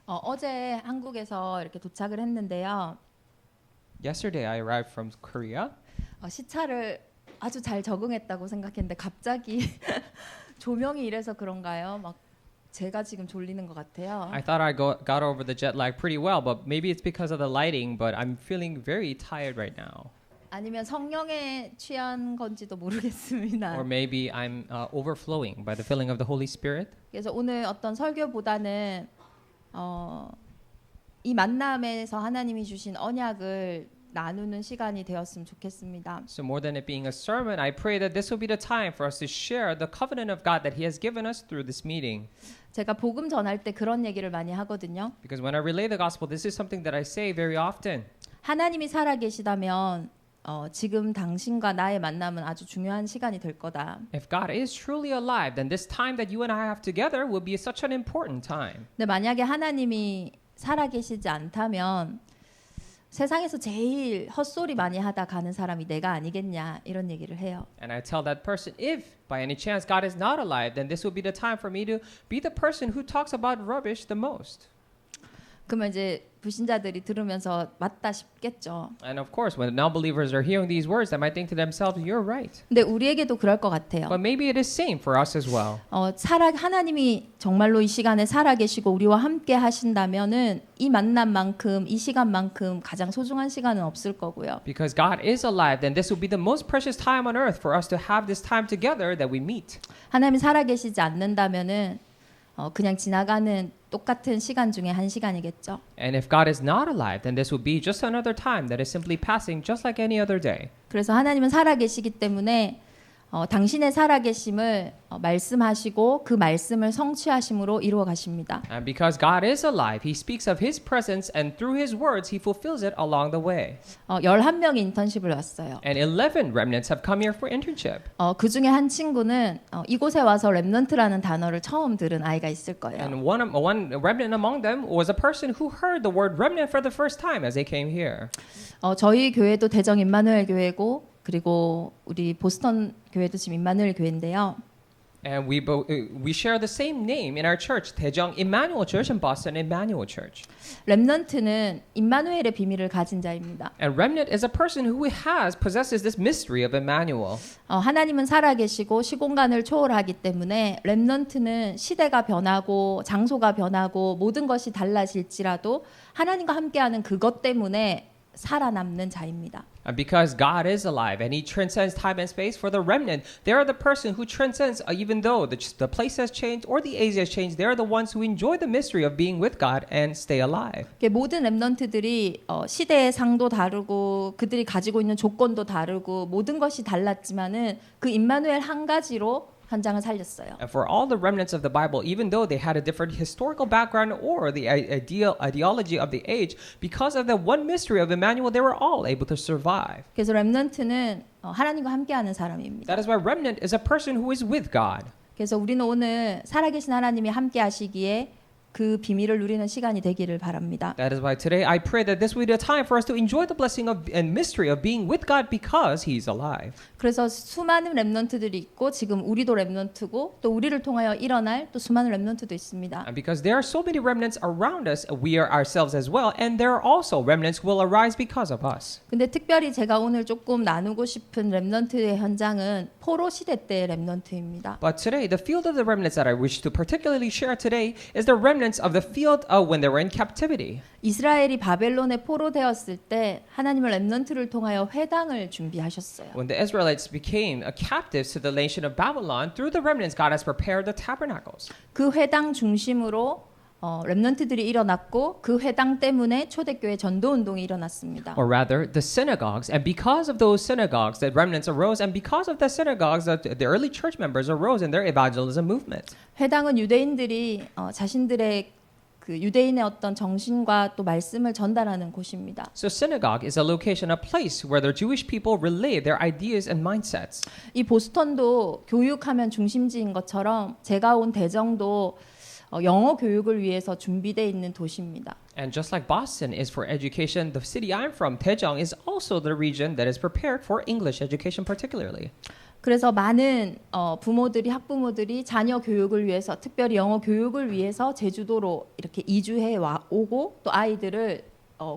어제 한국에서 이렇게 도착을 했는데요. Yesterday, I arrived from Korea. 시차를 아주 잘 적응했다고 생각했는데 갑자기 조명이 이래서 그런가요? 막 제가 지금 졸리는 것 같아요. I thought got over the jet lag pretty well, but maybe it's because of the lighting, but I'm feeling very tired right now. 아니면 성령에 취한 건지도 모르겠습니다. Or maybe I'm overflowing by the filling of the Holy Spirit. 그래서 오늘 어떤 설교보다는 이 만남에서 하나님이 주신 언약을 나누는 시간이 되었으면 좋겠습니다. So more than it being a sermon, I pray that this will be the time for us to share the covenant of God that He has given us through this meeting. 제가 복음 전할 때 그런 얘기를 많이 하거든요. Because when I relay the gospel, this is something that I say very often. 하나님이 살아 계시다면 지금 당신과 나의 만남은 아주 중요한 시간이 될 거다. If God is truly alive, then this time that you and I have together will be such an important time. 근데 만약에 하나님이 살아 계시지 않다면 세상에서 제일 헛소리 많이 하다 가는 사람이 내가 아니겠냐 이런 얘기를 해요. And I tell that person, if by any chance God is not alive, then this will be the time for me to be the person who talks about rubbish the most. 그러면 이제 불신자들이 들으면서 맞다 싶겠죠. And of course, when non-believers are hearing these words, they might think to themselves, "You're right." 근데 우리에게도 그럴 것 같아요. But maybe it is same for us as well. 하나님이 정말로 이 시간에 살아 계시고 우리와 함께 하신다면은 이 만남만큼 이 시간만큼 가장 소중한 시간은 없을 거고요. Because God is alive, then this will be the most precious time on earth for us to have this time together that we meet. 하나님이 살아 계시지 않는다면은 그냥 지나가는 똑같은 시간 중에 한 시간이겠죠. And if God is not alive, then this will be just another time that is simply passing just like any other day. 그래서 하나님은 살아 계시기 때문에 당신의 살아계심을 말씀하시고 그 말씀을 성취하심으로 이루어 가십니다. And because God is alive, He speaks of His presence, and through His words, He fulfills it along the way. 11명이 인턴십을 왔어요. And 11 remnants have come here for internship. 그 중에 한 친구는 이곳에 와서 렘넌트라는 단어를 처음 들은 아이가 있을 거예요. And one remnant among them was a person who heard the word remnant for the first time as they came here. 저희 교회도 대정 임마누엘 교회고 그리고 우리 보스턴 교회도 지금 임마누엘 교회인데요. And we share the same name in our church, 대정 Immanuel Church and Boston Immanuel Church. 렘넌트는 임마누엘의 비밀을 가진 자입니다. And remnant is a person who possesses this mystery of Immanuel. 하나님은 살아계시고 시공간을 초월하기 때문에 렘넌트는 시대가 변하고 장소가 변하고 모든 것이 달라질지라도 하나님과 함께하는 그것 때문에 살아남는 자입니다. And because God is alive and He transcends time and space, for the remnant, they are the person who transcends, even though the place has changed or the age has changed, they are the ones who enjoy the mystery of being with God and stay alive. 모든 렘넌트들이 시대의 상도 다르고 그들이 가지고 있는 조건도 다르고 모든 것이 달랐지만은 그 임마누엘 한 가지로 현장을 살렸어요. And for all the remnants of the Bible, even though they had a different historical background or the ideology of the age, because of the one mystery of Immanuel, they were all able to survive. 그래서 렘넌트는 하나님과 함께하는 사람입니다. That is why remnant is a person who is with God. 그래서 우리는 오늘 살아계신 하나님이 함께하시기에 그 비밀을 누리는 시간이 되기를 바랍니다. That is why today I pray that this will be the time for us to enjoy the blessing of and mystery of being with God because He's alive. 그래서 수많은 렘넌트들이 있고 지금 우리도 렘넌트고 또 우리를 통하여 일어날 또 수많은 렘넌트도 있습니다. And because there are so many remnants around us, we are ourselves as well, and there are also remnants who will arise because of us. 근데 특별히 제가 오늘 조금 나누고 싶은 렘넌트의 현장은 포로 시대 때의 렘넌트입니다. But today, the field of the remnants that I wish to particularly share today is the remnants of the field when they were in captivity. 이스라엘이 바벨론에 포로되었을 때 하나님은 렘넌트를 통하여 회당을 준비하셨어요. When the Israelites became captives to the nation of Babylon, through the remnants, God has prepared the tabernacles. 그 회당 중심으로 렘넌트들이 일어났고 그 회당 때문에 초대교회 전도 운동이 일어났습니다. Or rather, the synagogues, and because of those synagogues, the remnants arose, and because of the synagogues, the early church members arose in their evangelism movement. 회당은 유대인들이 자신들의 그 유대인의 어떤 정신과 또 말씀을 전달하는 곳입니다. So synagogue is a location, a place where the Jewish people relay their ideas and mindsets. 이 보스턴도 교육하면 중심지인 것처럼 제가 온 대정도 영어 교육을 위해서 준비되어 있는 도시입니다. And just like Boston is for education, the city I'm from, Daejeong, is also the region that is prepared for English education particularly. 그래서 많은 부모들이 학부모들이 자녀 교육을 위해서 특별히 영어 교육을 위해서 제주도로 이렇게 이주해 오고 또 아이들을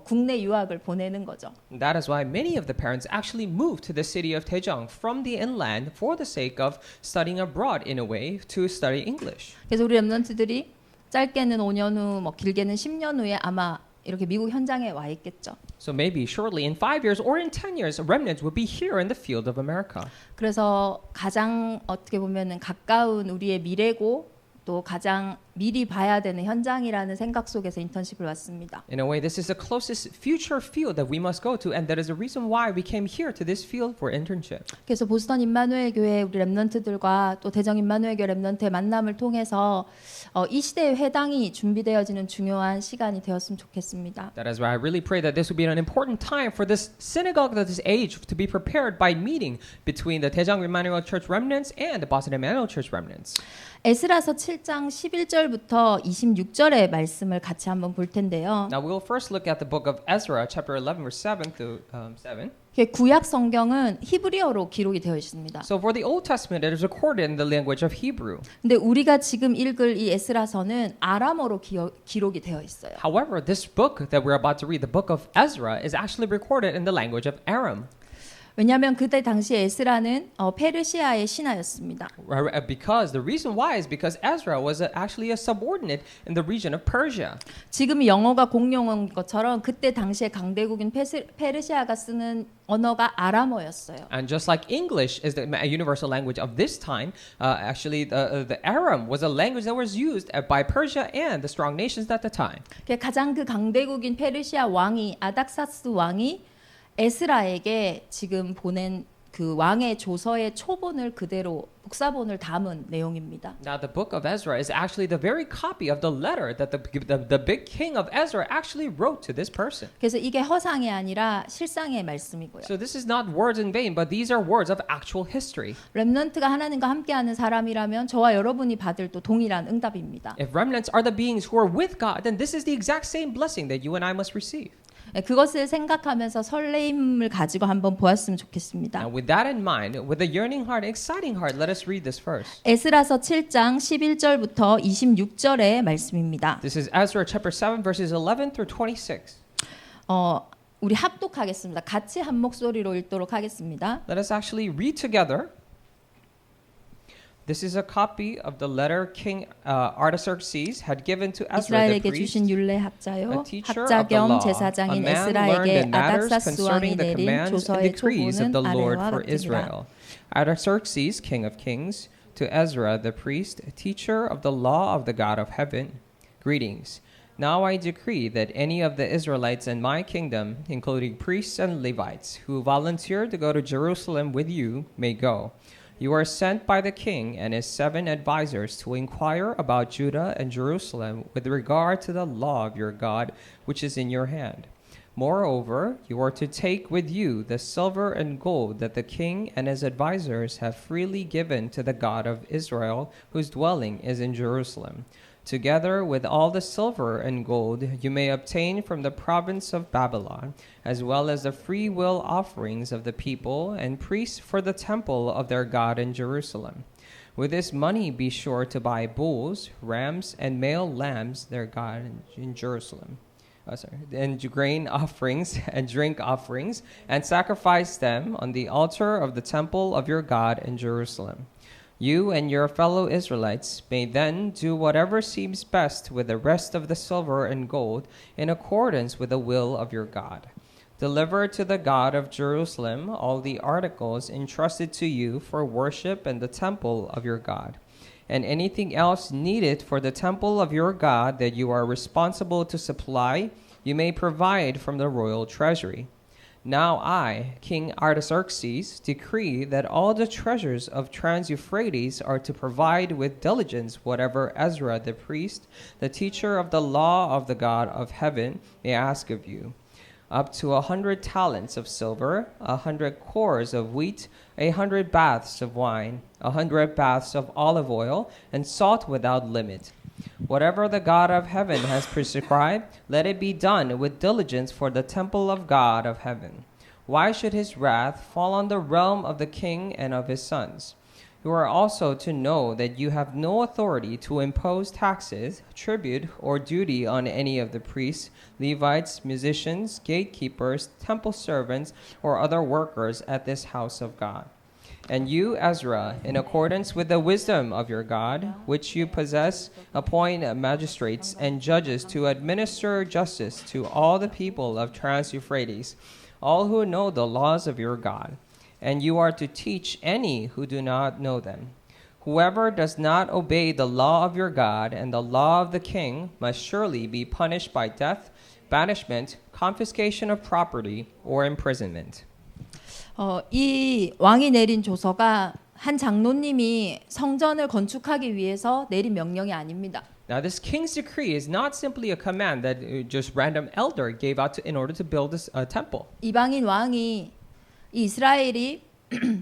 국내 유학을 보내는 거죠. And that is why many of the parents actually moved to the city of Daejeong from the inland for the sake of studying abroad in a way to study English. 그래서 우리 랩런트들이 짧게는 5년 후, 뭐 길게는 10년 후에 아마 이렇게 미국 현장에 와 있겠죠. So maybe shortly in 5 years or in 10 years, remnants will be here in the field of America. 그래서 가장 어떻게 보면은 가까운 우리의 미래고 또 가장 미리 봐야 되는 현장이라는 생각 속에서 인턴십을 왔습니다. In a way, this is the closest future field that we must go to, and that is the reason why we came here to this field for internship. 그래서 보스턴 임마누엘 교회 우리 랩런트들과 또 대정 임마누엘 교회 랩런트의 만남을 통해서 이 시대의 회당이 준비되어지는 중요한 시간이 되었으면 좋겠습니다. That is why I really pray that this would be an important time for this synagogue of this age to be prepared by meeting between the Daejeong Immanuel Church remnants and the Boston Immanuel Church remnants. 에스라서 7장 11절부터 26절의 말씀을 같이 한번 볼 텐데요. Now we'll first look at the book of Ezra, chapter 11, verse 7 through 7. 구약 성경은 히브리어로 기록이 되어 있습니다. So for the Old Testament, it is recorded in the language of Hebrew. 근데 우리가 지금 읽을 이 에스라서는 아람어로 기록이 되어 있어요. However, this book that we're about to read, the book of Ezra, is actually recorded in the language of Aram. 왜냐하면 그때 당시 에스라는 페르시아의 신하였습니다. Because the reason why is because Ezra was actually a subordinate in the region of Persia. 지금 영어가 공용어인 것처럼 그때 당시의 강대국인 페르시아가 쓰는 언어가 아람어였어요. And just like English is the universal language of this time, actually the Aram was a language that was used by Persia and the strong nations at the time. 가장 그 강대국인 페르시아 왕이 아닥사스 왕이 에스라에게 지금 보낸 그 왕의 조서의 초본을 그대로 복사본을 담은 내용입니다. Now the book of Ezra is actually the very copy of the letter that the big king of Ezra actually wrote to this person. 그래서 이게 허상이 아니라 실상의 말씀이고요. So this is not words in vain, but these are words of actual history. 렘넌트가 하나님과 함께하는 사람이라면 저와 여러분이 받을 또 동일한 응답입니다. If remnants are the beings who are with God, then this is the exact same blessing that you and I must receive. 그것을 생각하면서 설레임을 가지고 한번 보았으면 좋겠습니다. Now with that in mind, with a yearning heart, exciting heart, let us read this first. 에스라서 7장 11절부터 26절의 말씀입니다. This is Ezra chapter 7 verses 11 through 26. 우리 합독하겠습니다. 같이 한 목소리로 읽도록 하겠습니다. Let us actually read together. This is a copy of the letter King Artaxerxes had given to Ezra the 이스라엘에게 priest, 주신 율례 학자요 a teacher 학자 of the 겸 law, a 제사장인 man learned 에스라에게 in matters 아닥사스 왕이 concerning the 내린 commands and 조서의 decrees of the 초본은 Lord 아래와 for 같으니라. Israel. Artaxerxes, king of kings, to Ezra the priest, a teacher of the law of the God of heaven. Greetings. Now I decree that any of the Israelites in my kingdom, including priests and Levites, who volunteer to go to Jerusalem with you, may go. You are sent by the king and his 7 advisors to inquire about Judah and Jerusalem with regard to the law of your God, which is in your hand. Moreover, you are to take with you the silver and gold that the king and his advisors have freely given to the God of Israel, whose dwelling is in Jerusalem. Together with all the silver and gold you may obtain from the province of Babylon, as well as the free will offerings of the people and priests for the temple of their God in Jerusalem. With this money be sure to buy bulls, rams, and male lambs, their God in Jerusalem. And grain offerings and drink offerings, and sacrifice them on the altar of the temple of your God in Jerusalem. You and your fellow Israelites may then do whatever seems best with the rest of the silver and gold in accordance with the will of your God. Deliver to the God of Jerusalem all the articles entrusted to you for worship in the temple of your God, and anything else needed for the temple of your God that you are responsible to supply, you may provide from the royal treasury. Now I, King Artaxerxes, decree that all the treasures of Trans-Euphrates are to provide with diligence whatever Ezra the priest, the teacher of the law of the God of heaven, may ask of you. Up to 100 talents of silver, 100 cores of wheat, 100 baths of wine, 100 baths of olive oil, and salt without limit. Whatever the God of heaven has prescribed, let it be done with diligence for the temple of God of heaven. Why should his wrath fall on the realm of the king and of his sons? You are also to know that you have no authority to impose taxes, tribute, or duty on any of the priests, Levites, musicians, gatekeepers, temple servants, or other workers at this house of God. And you, Ezra, in accordance with the wisdom of your God, which you possess, appoint magistrates and judges to administer justice to all the people of Trans-Euphrates, all who know the laws of your God. And you are to teach any who do not know them. Whoever does not obey the law of your God and the law of the king must surely be punished by death, banishment, confiscation of property, or imprisonment. 이 왕이 내린 조서가 한 장로님이 성전을 건축하기 위해서 내린 명령이 아닙니다. Now, this king's decree is not simply a command that just random elder gave out in order to build this temple. 이방인 왕이 이 이스라엘이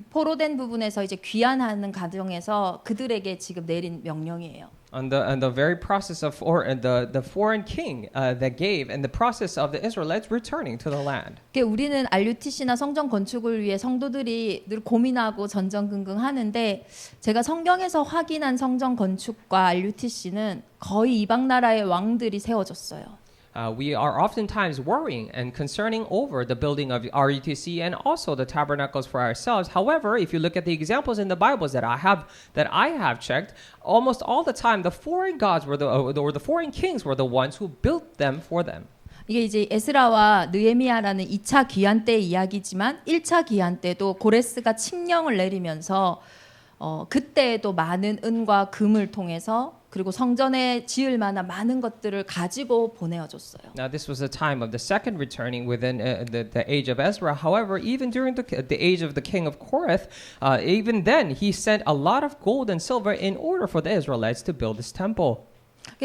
포로된 부분에서 이제 귀환하는 과정에서 그들에게 지금 내린 명령이에요. On the very process of the foreign king that gave, and the process of the Israelites returning to the land. 우리는 RUTC나 성전 건축을 위해 성도들이 늘 고민하고 전전긍긍하는데 제가 성경에서 확인한 성전 건축과 RUTC는 거의 이방 나라의 왕들이 세워졌어요. We are oftentimes worrying and concerning over the building of RUTC and also the tabernacles for ourselves. However, if you look at the examples in the Bibles that I have checked, almost all the time the foreign gods were the foreign kings were the ones who built them for them. 이게 이제 에스라와 느헤미야라는 2차 귀환 때 이야기지만 1차 귀환 때도 고레스가 칙령을 내리면서 그때에도 많은 은과 금을 통해서 그리고 성전에 지을 만한 많은 것들을 가지고 보내어줬어요. Now this was the time of the second returning within the age of Ezra. However, even during the age of the king of Korath, even then he sent a lot of gold and silver in order for the Israelites to build this temple.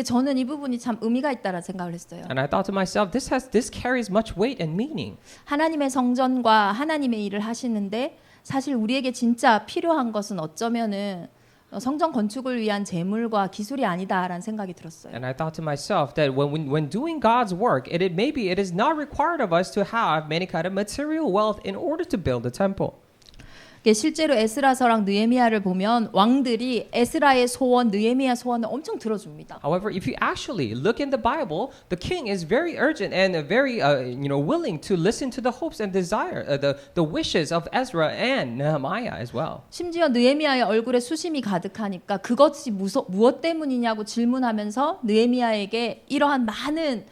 저는 이 부분이 참 의미가 있다라는 생각을 했어요. And I thought to myself, this carries much weight and meaning. 하나님의 성전과 하나님의 일을 하시는데 사실 우리에게 진짜 필요한 것은 어쩌면은 성전 건축을 위한 재물과 기술이 아니다라는 생각이 들었어요. And I thought to myself that when doing God's work, maybe it is not required of us to have many kind of material wealth in order to build a temple. 실제로 에스라서랑 느헤미야를 보면 왕들이 에스라의 소원, 느헤미야 소원을 엄청 들어줍니다. However, if you actually look in the Bible, the king is very urgent and very willing to listen to the hopes and desire, the wishes of Ezra and Nehemiah as well. 심지어 느헤미야의 얼굴에 수심이 가득하니까 그것이 무엇 때문이냐고 질문하면서 느헤미야에게 이러한 많은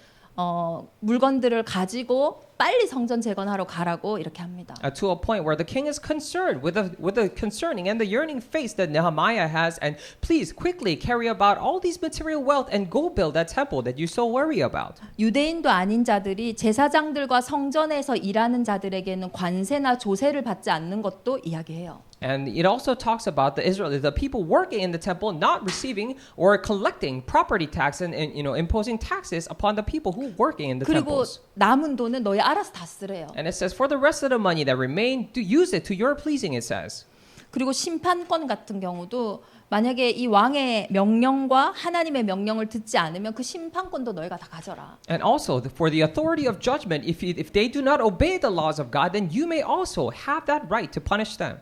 물건들을 가지고 빨리 성전 재건하러 가라고 이렇게 합니다. To a point where the king is concerned with the concerning and the yearning face that Nehemiah has, and please quickly carry about all these material wealth and go build that temple that you so worry about. 유대인도 아닌 자들이 제사장들과 성전에서 일하는 자들에게는 관세나 조세를 받지 않는 것도 이야기해요. And it also talks about the people working in the temple not receiving or collecting property tax and imposing taxes upon the people who working in the 그리고 temples. 남은 돈은 너희 알아서 다 쓰래요. And it says for the rest of the money that remain, to use it to your pleasing, it says. 그리고 심판권 같은 경우도 만약에 이 왕의 명령과 하나님의 명령을 듣지 않으면 그 심판권도 너희가 다 가져라. And also for the authority of judgment, if they do not obey the laws of God, then you may also have that right to punish them.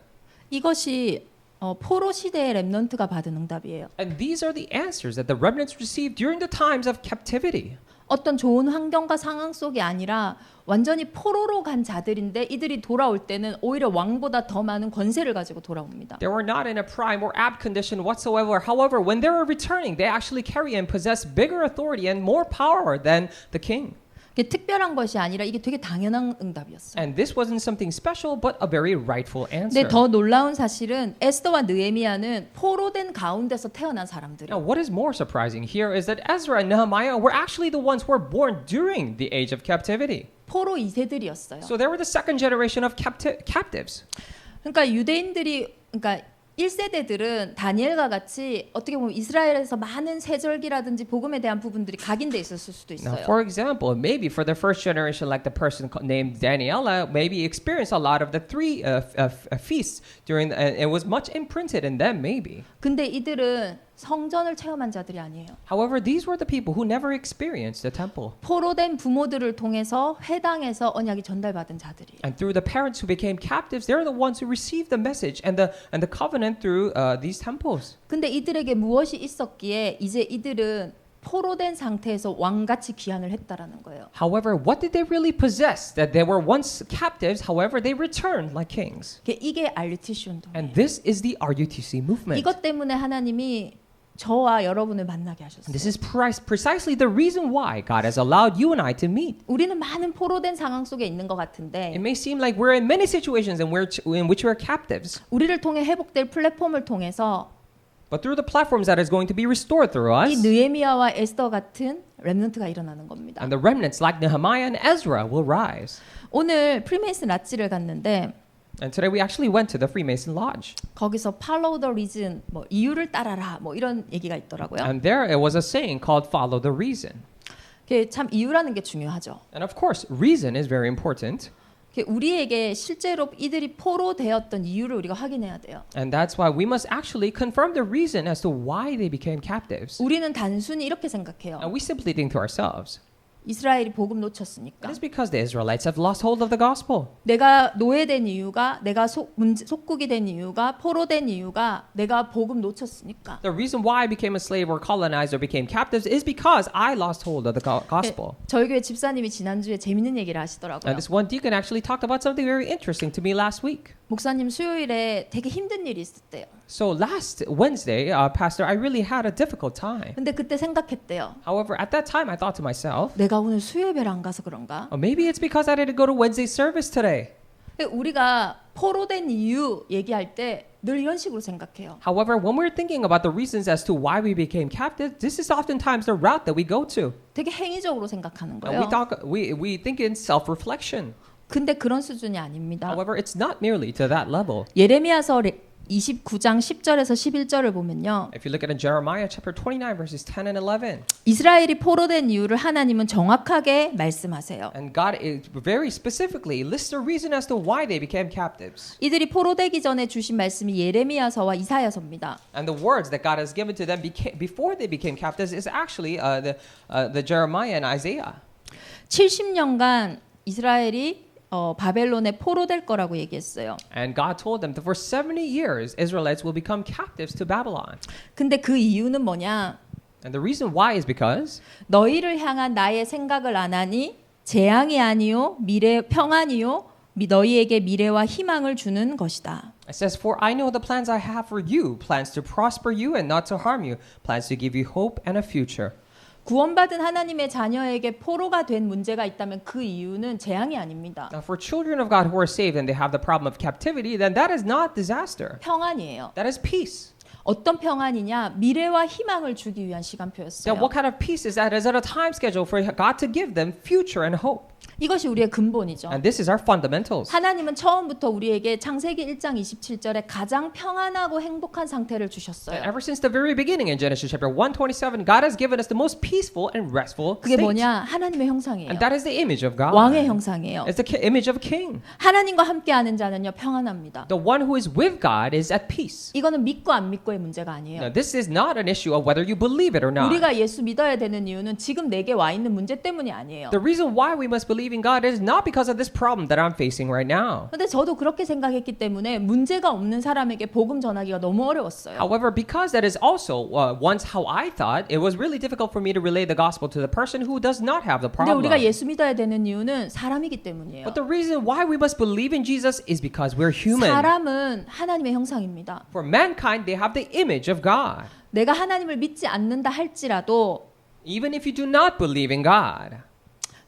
이것이 포로 시대의 렘넌트가 받은 응답이에요. And these are the answers that the remnants received during the times of captivity. 어떤 좋은 환경과 상황 속이 아니라 완전히 포로로 간 자들인데 이들이 돌아올 때는 오히려 왕보다 더 많은 권세를 가지고 돌아옵니다. They were not in a prime or apt condition whatsoever. However, when they were returning, they actually carry and possess bigger authority and more power than the king. 이게 특별한 것이 아니라 이게 되게 당연한 응답이었어요. And this wasn't something special, but a very rightful answer. 근데 더 놀라운 사실은 에스더와 느헤미야는 포로된 가운데서 태어난 사람들이에요. Now, what is more surprising here is that Ezra and Nehemiah were actually the ones who were born during the age of captivity. 포로 2세들이었어요. So they were the second generation of captives. 그러니까 유대인들이 그러니까 1세대들은 다니엘과 같이 어떻게 보면 이스라엘에서 많은 세절기라든지 복음에 대한 부분들이 각인돼 있었을 수도 Now, 있어요. for example, maybe for the first generation, like the person named Daniela, maybe experienced a lot of the three feasts during, and it was much imprinted in them, maybe. 근데 이들은 성전을 체험한 자들이 아니에요. However, these were the people who never experienced the temple. 포로된 부모들을 통해서 회당에서 언약이 전달받은 자들이에요. And through the parents who became captives, they're the ones who received the message and the covenant through these temples. 근데 이들에게 무엇이 있었기에 이제 이들은 포로된 상태에서 왕같이 귀환을 했다라는 거예요. However, what did they really possess? That they were once captives, however, they returned like kings. 이게 RUTC 운동이에요. And this is the RUTC movement. 이것 때문에 하나님이 저와 여러분을 만나게 And 하셨어요. this is precisely the reason why God has allowed you and I to meet. 우리는 많은 포로된 상황 속에 있는 것 It 같은데 may seem like we're in many situations in which we're captives. 우리를 통해 회복될 플랫폼을 통해서 But through the platforms that is going to be restored through 이 us, 느헤미야와 에스더 같은 렘넌트가 일어나는 겁니다. and the remnants like Nehemiah and Ezra will rise. 오늘 프리메이슨 라치를 갔는데 And today we actually went to the Freemason Lodge. 거기서 follow the reason 뭐 이유를 따라라 뭐 이런 얘기가 있더라고요. And there it was a saying called follow the reason. 참 이유라는 게 중요하죠. And of course, reason is very important. 우리에게 실제로 이들이 포로되었던 이유를 우리가 확인해야 돼요. And that's why we must actually confirm the reason as to why they became captives. 우리는 단순히 이렇게 생각해요. And we simply think to ourselves, 이스라엘이 복음 it 놓쳤으니까. is because the Israelites have lost hold of the gospel. 내가 노예된 이유가 내가 속국이 된 이유가 포로된 이유가 내가 복음 놓쳤으니까. The reason why I became a slave or colonized or became captives is because I lost hold of the gospel. 저희 교회 집사님이 지난주에 재밌는 얘기를 하시더라고요. And this one deacon actually talked about something very interesting to me last week. 목사님 수요일에 되게 힘든 일이 있었대요. So last Wednesday, Pastor, I really had a difficult time. 근데 그때 생각했대요. However, at that time, I thought to myself, 내가 오늘 수요예배를 안 가서 그런가? maybe it's because I didn't go to Wednesday service today. 우리가 포로된 이유 얘기할 때 늘 이런 식으로 생각해요. However, when we're thinking about the reasons as to why we became captive, this is oftentimes the route that we go to. 되게 행위적으로 생각하는 And 거예요. we think in self-reflection. 근데 그런 수준이 아닙니다. However, it's not merely to that level. 예레미야서 29장 10절에서 11절을 보면요. If you look at Jeremiah chapter 29 verses 10 and 11, 이스라엘이 포로된 이유를 하나님은 정확하게 말씀하세요. and God is very specifically lists the reason as to why they became captives. 이들이 포로되기 전에 주신 말씀이 예레미야서와 이사야서입니다. And the words that God has given to them before they became captives is actually the Jeremiah and Isaiah. 70년간 이스라엘이 바벨론에 포로될 거라고 얘기했어요. And God told them that for 70 years Israelites will become captives to Babylon. 근데 그 이유는 뭐냐? And the reason why is because 너희를 향한 나의 생각을 안 하니 재앙이 아니요 미래 평안이요 너희에게 미래와 희망을 주는 것이다. it says, "For I know the plans I have for you, plans to prosper you and not to harm you, plans to give you hope and a future." 구원받은 하나님의 자녀에게 포로가 된 문제가 있다면 그 이유는 재앙이 아닙니다. Now, for children of God who are saved and they have the problem of captivity, then that is not disaster. 평안이에요. That is peace. 어떤 평안이냐? 미래와 희망을 주기 위한 시간표였어요. Now, what kind of peace is that? Is it a time schedule for God to give them future and hope? 이것이 우리의 근본이죠. And this is our fundamentals. 하나님은 처음부터 우리에게 창세기 1장 27절에 가장 평안하고 행복한 상태를 And 주셨어요. ever since the very beginning in Genesis chapter 1:27, God has given us the most peaceful and restful 그게 state. 뭐냐? 하나님의 형상이에요. And that is the image of God. 왕의 형상이에요. It's the image of a king. 하나님과 함께하는 자는요 평안합니다. The one who is with God is at peace. 이거는 믿고 안 믿고의 문제가 Now, 아니에요. this is not an issue of whether you believe it or not. 우리가 예수 믿어야 되는 이유는 지금 내게 와 있는 문제 때문이 아니에요. The reason why we must believe in God is not because of this problem that I'm facing right now. 근데 저도 그렇게 생각했기 때문에 문제가 없는 사람에게 복음 전하기가 너무 어려웠어요. However, because that is also once how I thought, it was really difficult for me to relay the gospel to the person who does not have the 근데 problem. 우리가 예수 믿어야 되는 이유는 사람이기 때문이에요. But the reason why we must believe in Jesus is because we're human. 사람은 하나님의 형상입니다. For mankind, they have the image of God. 내가 하나님을 믿지 않는다 할지라도 Even if you do not believe in God,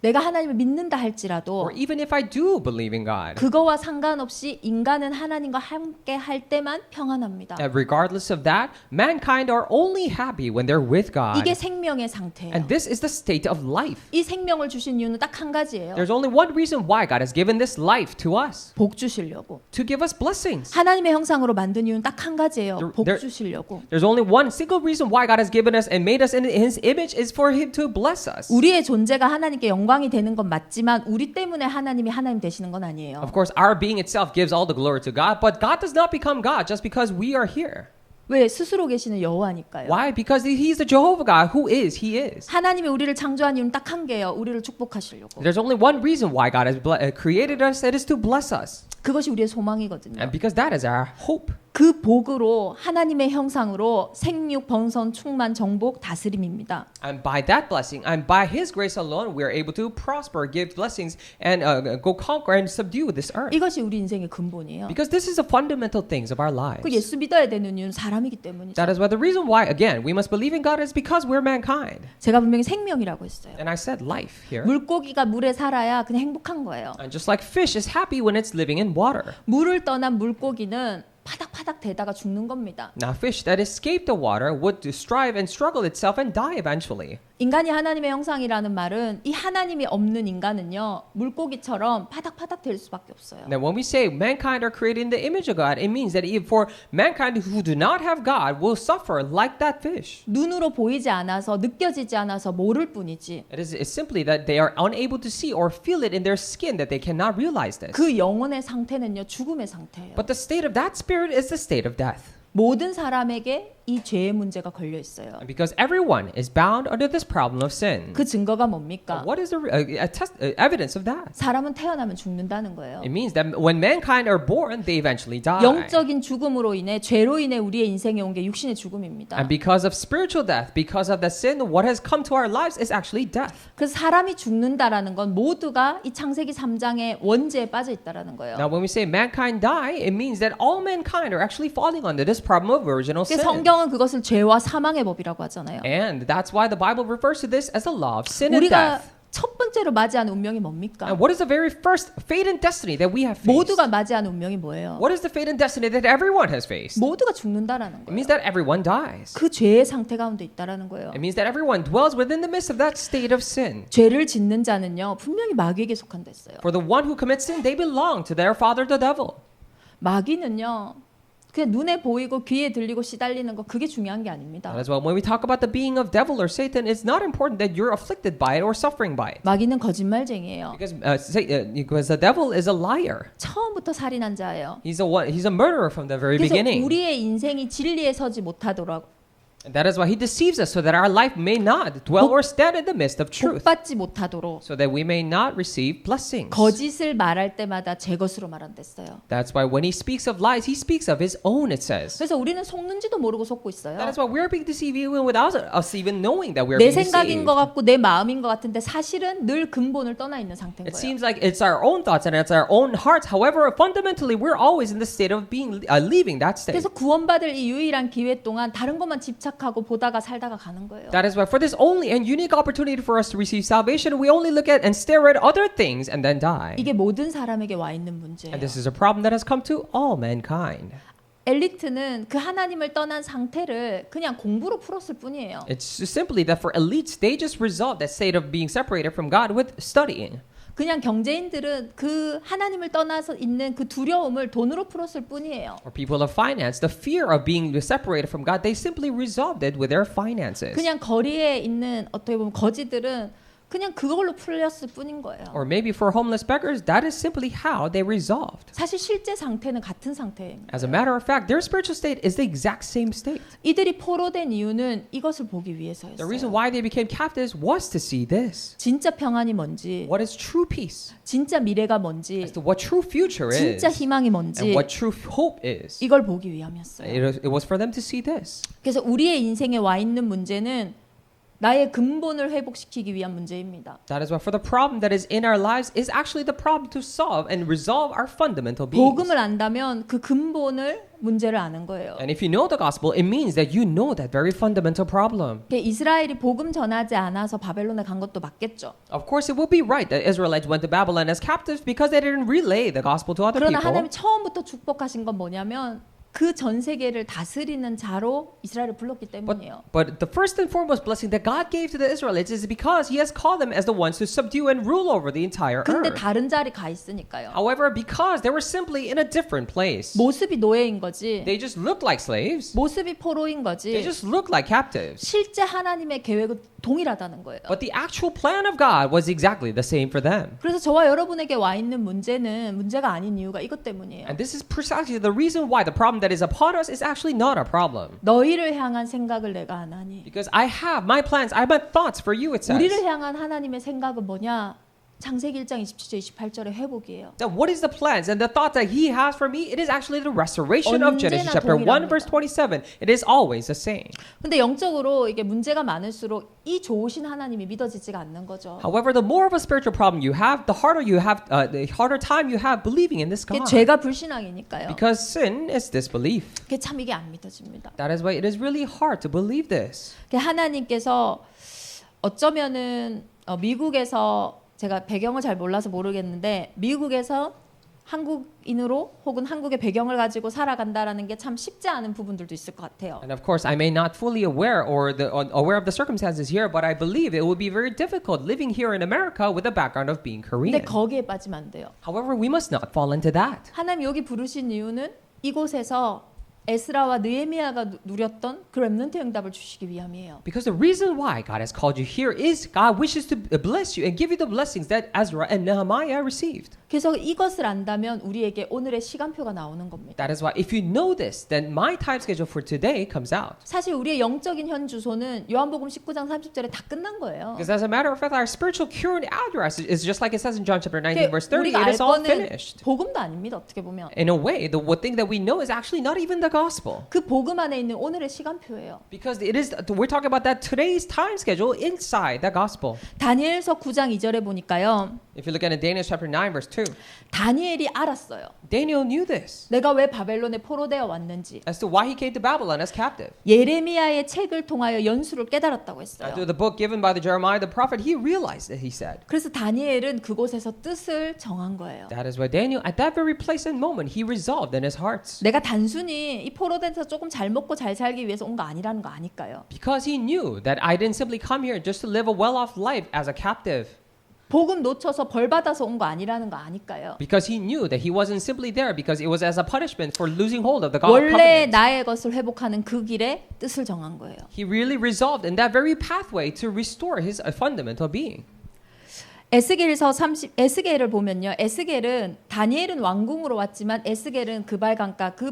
내가 하나님을 믿는다 할지라도 or even if I do believe in God, 그거와 상관없이 인간은 하나님과 함께 할 때만 평안합니다. regardless of that, mankind are only happy when they're with God. 이게 생명의 상태예요. And this is the state of life. 이 생명을 주신 이유는 딱 한 가지예요. There's only one reason why God has given this life to us, 복 주시려고. to give us blessings. 하나님의 형상으로 만든 이유는 딱 한 가지예요. 복 there- 주시려고. There's only one single reason why God has given us and made us in His image is for Him to bless us. 우리의 존재가 하나님께 영광이 되는 건 맞지만 우리 때문에 하나님이 하나님 되시는 건 아니에요. Of course, our being itself gives all the glory to God, but God does not become God just because we are here. 왜? 스스로 계시는 여호와니까요. Why? Because He's the Jehovah God. Who is? He is. 하나님이 우리를 창조한 이유는 딱 한 개예요. 우리를 축복하시려고. There's only one reason why God has created us. It is to bless us. 그것이 우리의 소망이거든요. And because that is our hope. 그 복으로 하나님의 형상으로 생육, 번성, 충만, 정복, 다스림입니다. And by that blessing, and by His grace alone, we are able to prosper, give blessings, and go conquer and subdue this earth. 이것이 우리 인생의 근본이에요. Because this is the fundamental things of our lives. 그 예수 믿어야 되는 이유는 사람이기 때문이죠. That is why the reason why, again, we must believe in God is because we're mankind. 제가 분명히 생명이라고 했어요. And I said life here. 물고기가 물에 살아야 그냥 행복한 거예요. And just like fish is happy when it's living in water. 물을 떠난 물고기는 파닥파닥 대다가 죽는 겁니다. Now, fish that escape the water would strive and struggle itself and die eventually. 인간이 하나님의 형상이라는 말은 이 하나님이 없는 인간은요 물고기처럼 파닥파닥 될 수밖에 없어요. Now, when we say mankind are created in the image of God, it means that for mankind who do not have God will suffer like that fish. 눈으로 보이지 않아서 느껴지지 않아서 모를 뿐이지. It's simply that they are unable to see or feel it in their skin that they cannot realize this. 그 영혼의 상태는요 죽음의 상태예요. But the state of that spirit is the state of death. 모든 사람에게 이 죄의 문제가 걸려 있어요. And because everyone is bound under this problem of sin. 그 증거가 뭡니까? What is the evidence of that? 사람은 태어나면 죽는다는 거예요. It means that when mankind are born, they eventually die. 영적인 죽음으로 인해 죄로 인해 우리의 인생에 온 게 육신의 죽음입니다. And because of spiritual death, because of the sin, what has come to our lives is actually death. 그래서 사람이 죽는다라는 건 모두가 이 창세기 3장의 원죄에 빠져 있다라는 거예요. Now, when we say mankind die, it means that all mankind are actually falling under this problem of original sin. 그래서 성경은 그것을 죄와 사망의 법이라고 하잖아요. And that's why the Bible refers to this as the law of sin and 우리가 death. 첫 번째로 맞이하는 운명이 뭡니까? And what is the very first fate and destiny that we have faced? 모두가 맞이하는 운명이 뭐예요? What is the fate and destiny that everyone has faced? 모두가 죽는다라는 It 거예요. means that everyone dies. 그 죄의 상태 가운데 있다라는 거예요. It means that everyone dwells within the midst of that state of sin. 죄를 짓는 자는요 분명히 마귀에게 속한다 했어요. For the one who commits sin, they belong to their father, the devil. 마귀는요 그냥 눈에 보이고 귀에 들리고 시달리는 거 그게 중요한 게 아닙니다. As well, when we talk about the being of devil or Satan, it's not important that you're afflicted by it or suffering by it. 마귀는 거짓말쟁이에요. Because the devil is a liar. 처음부터 살인한 자예요. He's a murderer from the very 그래서 beginning. 우리의 인생이 진리에 서지 못하도록 And that is why he deceives us so that our life may not dwell or stand in the midst of truth. 복받지 못하도록 So that we may not receive blessings. 거짓을 말할 때마다 제 것으로 말한댔어요. That's why when he speaks of lies, he speaks of his own, it says. 그래서 우리는 속는지도 모르고 속고 있어요. That is why we're being deceived even without us even knowing that we're 내 being 생각인 deceived. 것 같고 내 마음인 것 같은데 사실은 늘 근본을 떠나 있는 상태인 It 거예요. seems like it's our own thoughts and it's our own hearts. However, fundamentally, we're always in the state of being leaving that state. 그래서 구원받을 이 유일한 기회 동안 다른 것만 집착하고 보다가 살다가 가는 거예요. That is why for this only and unique opportunity for us to receive salvation, we only look at and stare at other things and then die. 이게 모든 사람에게 와 있는 문제예요. And this is a problem that has come to all mankind. 엘리트는 그 하나님을 떠난 상태를 그냥 공부로 풀었을 뿐이에요. It's simply that for elites, they just resolve that state of being separated from God with studying. 그냥 경제인들은 그 하나님을 떠나서 있는 그 두려움을 돈으로 풀었을 뿐이에요. Or people of finance, the fear of being separated from God, they simply resolved it with their finances. 그냥 거리에 있는 어떻게 보면 거지들은 그냥 그걸로 풀렸을 뿐인 거예요. Or maybe for homeless beggars, that is simply how they resolved. 사실 실제 상태는 같은 상태입니다. As a matter of fact, their spiritual state is the exact same state. 이들이 포로된 이유는 이것을 보기 위해서였어요. The reason why they became captives was to see this. 진짜 평안이 뭔지, What is true peace? 진짜 미래가 뭔지, As to what true future is. 진짜 희망이 And 뭔지 what true hope is. 이걸 보기 위함이었어요. It was for them to see this. 그래서 우리의 인생에 와 있는 문제는 나의 근본을 회복시키기 위한 문제입니다. That is why for the problem that is in our lives is actually the problem to solve and resolve our fundamental beings. 복음을 안다면 그 근본을 문제를 아는 거예요. And if you know the gospel, it means that you know that very fundamental problem. 이스라엘이 복음 전하지 않아서 바벨론에 간 것도 맞겠죠. Of course, it would be right that Israelites went to Babylon as captives because they didn't relay the gospel to other 그러나 people. 하나님이 처음부터 축복하신 건 뭐냐면 그 전 세계를 다스리는 자로 이스라엘을 불렀기 때문이에요. But the first and foremost blessing that God gave to the Israelites is because He has called them as the ones to subdue and rule over the entire 근데 earth. 다른 자리 가 있으니까요. However, because they were simply in a different place, 모습이 노예인 거지. they just looked like slaves. 모습이 포로인 They 거지. just looked like captives. 실제 하나님의 계획은 동일하다는 거예요. But the actual plan of God was exactly the same for them. 그래서 저와 여러분에게 와 있는 문제는 문제가 아닌 이유가 이것 때문이에요. And this is precisely the reason why the problem problem that is upon us is actually not a problem. 너희를 향한 생각을 내가 하나니. Because I have my plans, I have my thoughts for you, it says. 우리를 향한 하나님의 생각은 뭐냐? 창세기 1장 27절 28절의 회복이에요. Now, what is the plans and the thought that he has for me? It is actually the restoration of Genesis 언제나 chapter 1 동일합니다. verse 27. It is always the same. 근데 영적으로 이게 문제가 많을수록 이 좋으신 하나님이 믿어지지가 않는 거죠. However, the more of a spiritual problem you have, the harder time you have believing in this 그게 God. 죄가 불신앙이니까요. Because sin is disbelief. 그게 참 이게 안 믿어집니다. That is why it is really hard to believe this. 하나님께서 어쩌면은 미국에서 제가 배경을 잘 몰라서 모르겠는데 미국에서 한국인으로 혹은 한국의 배경을 가지고 살아간다라는 게 참 쉽지 않은 부분들도 있을 것 같아요. And of course, I may not fully aware aware of the circumstances here, but I believe it would be very difficult living here in America with a background of being 근데 Korean. 거기에 빠지면 안 돼요. However, we must not fall into that. 하나님 여기 부르신 이유는 이곳에서 에스라와 느헤미야가 누렸던 그 렘넌트 응답을 주시기 위함이에요. Because the reason why God has called you here is God wishes to bless you and give you the blessings that Ezra and Nehemiah received. 그래서 이것을 안다면 우리에게 오늘의 시간표가 나오는 겁니다. That is why if you know this, then my time schedule for today comes out. 사실 우리의 영적인 현 주소는 요한복음 19장 30절에 다 끝난 거예요. Because as a matter of fact, our spiritual current address is just like it says in John chapter 19 verse 30, 우리가 it 알 is all 거는 finished. 복음도 아닙니다. 어떻게 보면. In a way, the one thing that we know is actually not even the gospel. 그 복음 안에 있는 오늘의 시간표예요. Because it is, we're talking about that today's time schedule inside the gospel. 다니엘서 9장 2절에 보니까요. If you look at Daniel chapter 9 verse 2, 다니엘이 알았어요. Daniel knew this 내가 왜 바벨론에 포로되어 왔는지. as to why he came to Babylon as captive. 예레미야의 책을 통하여 연수를 깨달았다고 했어요. Through the book given by the Jeremiah the prophet, he realized that he said. 그래서 다니엘은 그곳에서 뜻을 정한 거예요. That is why Daniel, at that very place and moment, he resolved in his heart. 내가 단순히 이 포로돼서 조금 잘 먹고 잘 살기 위해서 온 거 아니라는 거 아니까요. Because he knew that I didn't simply come here just to live a well-off life as a captive. 복음 놓쳐서 벌 받아서 온 거 아니라는 거 아니까요. Because he knew that he wasn't simply there because it was as a punishment for losing hold of the God 원래 covenant. 나의 것을 회복하는 그 길에 뜻을 정한 거예요. He really resolved in that very pathway to restore his fundamental being. 에스겔서 30 에스겔을 보면요. 에스겔은 다니엘은 왕궁으로 왔지만 에스겔은 그발강가 그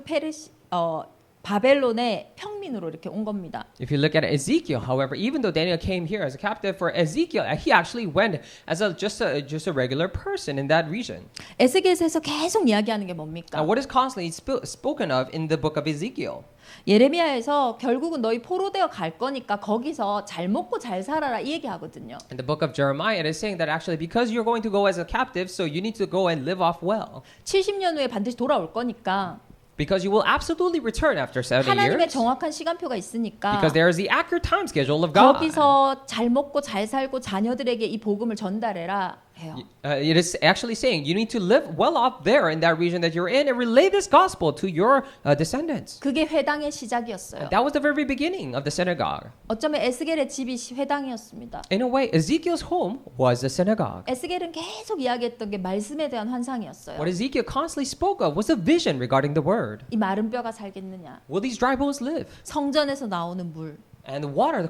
바벨론의 평민으로 이렇게 온 겁니다. If you look at Ezekiel, however, even though Daniel came here as a captive for Ezekiel, he actually went as just a regular person in that region. 에스겔서에서 계속 이야기하는 게 Now, 뭡니까? what is constantly spoken of in the book of Ezekiel? 예레미야에서 결국은 너희 포로되어 갈 거니까 거기서 잘 먹고 잘 살아라 이 얘기하거든요. In the book of Jeremiah, it is saying that actually because you're going to go as a captive, so you need to go and live off well. 70년 후에 반드시 돌아올 거니까 Because you will absolutely return after 70 하나님의 years. 정확한 시간표가 있으니까 Because there is the accurate time schedule of God. 거기서 잘 먹고 잘 살고 자녀들에게 이 복음을 전달해라 해요. It is actually saying you need to live well off there in that region that you're in and relay this gospel to your descendants. 그게 회당의 시작이었어요. That was the very beginning of the synagogue. 어쩌면 에스겔의 집이 회당이었습니다. In a way, Ezekiel's home was the synagogue. 에스겔은 계속 이야기했던 게 말씀에 대한 환상이었어요. What Ezekiel constantly spoke of was a vision regarding the word. 이 마른 뼈가 살겠느냐? Will these dry bones live? 성전에서 나오는 물. And the water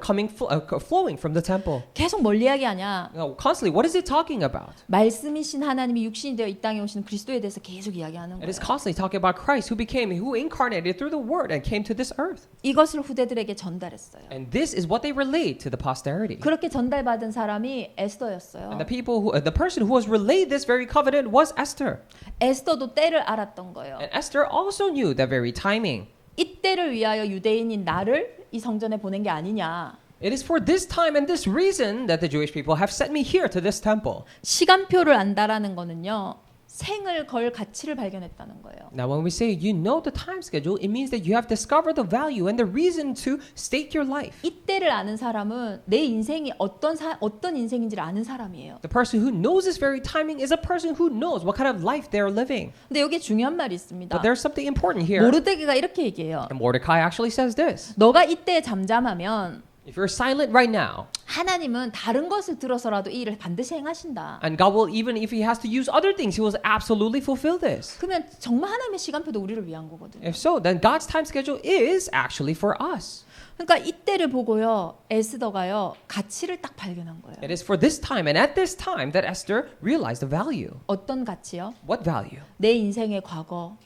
flowing from the temple. 계속 뭘 이야기하냐? Constantly, what is it talking about? 말씀이신 하나님이 육신이 되어 이 땅에 오시는 그리스도에 대해서 계속 이야기하는 It is 거예요. constantly talking about Christ who incarnated through the word and came to this earth. 이것을 후대들에게 전달했어요. And this is what they relate to the posterity. 그렇게 전달받은 사람이 에스더였어요. And the person who was relayed this very covenant was Esther. 에스더도 때를 알았던 거예요. And Esther also knew the very timing. 이때를 위하여 유대인인 나를 이 성전에 보낸 게 아니냐. It is for this time and this reason that the Jewish people have sent me here to this temple. 시간표를 안다라는 거는요. 생을 걸 가치를 발견했다는 거예요. Now when we say you know the time schedule, it means that you have discovered the value and the reason to stake your life. 이때를 아는 사람은 내 인생이 어떤 인생인지를 아는 사람이에요. The person who knows this very timing is a person who knows what kind of life they are living. 근데 여기에 중요한 말이 있습니다. But there's something important here. 모르드게가 이렇게 얘기해요. And Mordecai actually says this. 너가 이때 잠잠하면 If you're silent right now, 하나님은 다른 것을 들어서라도 이 일을 반드시 행하신다. and God will, even if he has to use other things, he will absolutely fulfill this. 그러면 정말 하나님의 시간표도 우리를 위한 거거든요. If so, then God's time schedule is actually for us. 그러니까 이때를 보고요. 에스더가요. 가치를 딱 발견한 거예요. It is for this time and at this time that Esther realized the value. 어떤 가치요? What value? 내 인생의 과거,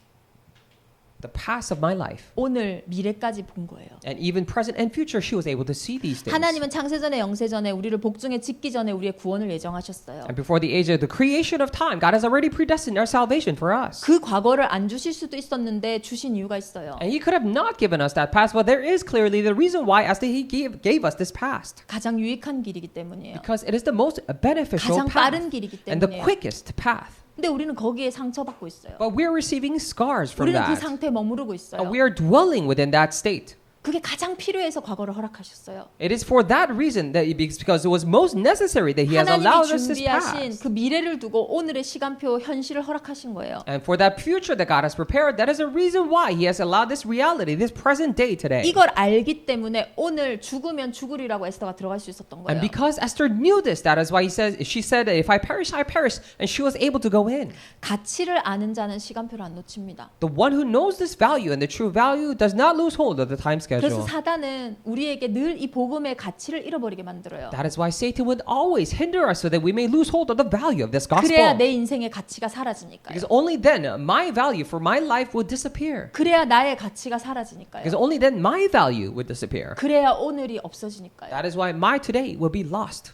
the past of my life. 오늘 미래까지 본 거예요. And even present and future, she was able to see these things. 하나님은 창세전에 영세전에 우리를 복중에 짓기 전에 우리의 구원을 예정하셨어요. And before the age of the creation of time, God has already predestined our salvation for us. 그 과거를 안 주실 수도 있었는데 주신 이유가 있어요. And He could have not given us that past, but there is clearly the reason why, as He gave us this past. 가장 유익한 길이기 때문이에요. Because it is the most beneficial 가장 path 빠른 길이기 and the 때문이에요. quickest path. 근데 우리는 거기에 상처받고 있어요. But we're receiving scars from 우리는 그 that. 상태에 머무르고 있어요. We are dwelling within that state. 그게 가장 필요해서 과거를 허락하셨어요. It is for that reason that because it was most necessary that He has 하나님이 allowed us this 준비하신 past. 그 미래를 두고 오늘의 시간표 현실을 허락하신 거예요. And for that future that God has prepared, that is a reason why He has allowed this reality, this present day today. 이걸 알기 때문에 오늘 죽으면 죽으리라고 에스더가 들어갈 수 있었던 거예요. And because Esther knew this, that is why she said, if I perish, I perish. And she was able to go in. 가치를 아는 자는 시간표를 안 놓칩니다. The one who knows this value and the true value does not lose hold of the time 그래서 schedule. 사단은 우리에게 늘 이 복음의 가치를 잃어버리게 만들어요. That is why Satan would always hinder us so that we may lose hold of the value of this gospel. 그래야 내 인생의 가치가 사라지니까요. Because only then my value for my life will disappear. 그래야 나의 가치가 사라지니까요. Because only then my value would disappear. 그래야 오늘이 없어지니까요. That is why my today will be lost.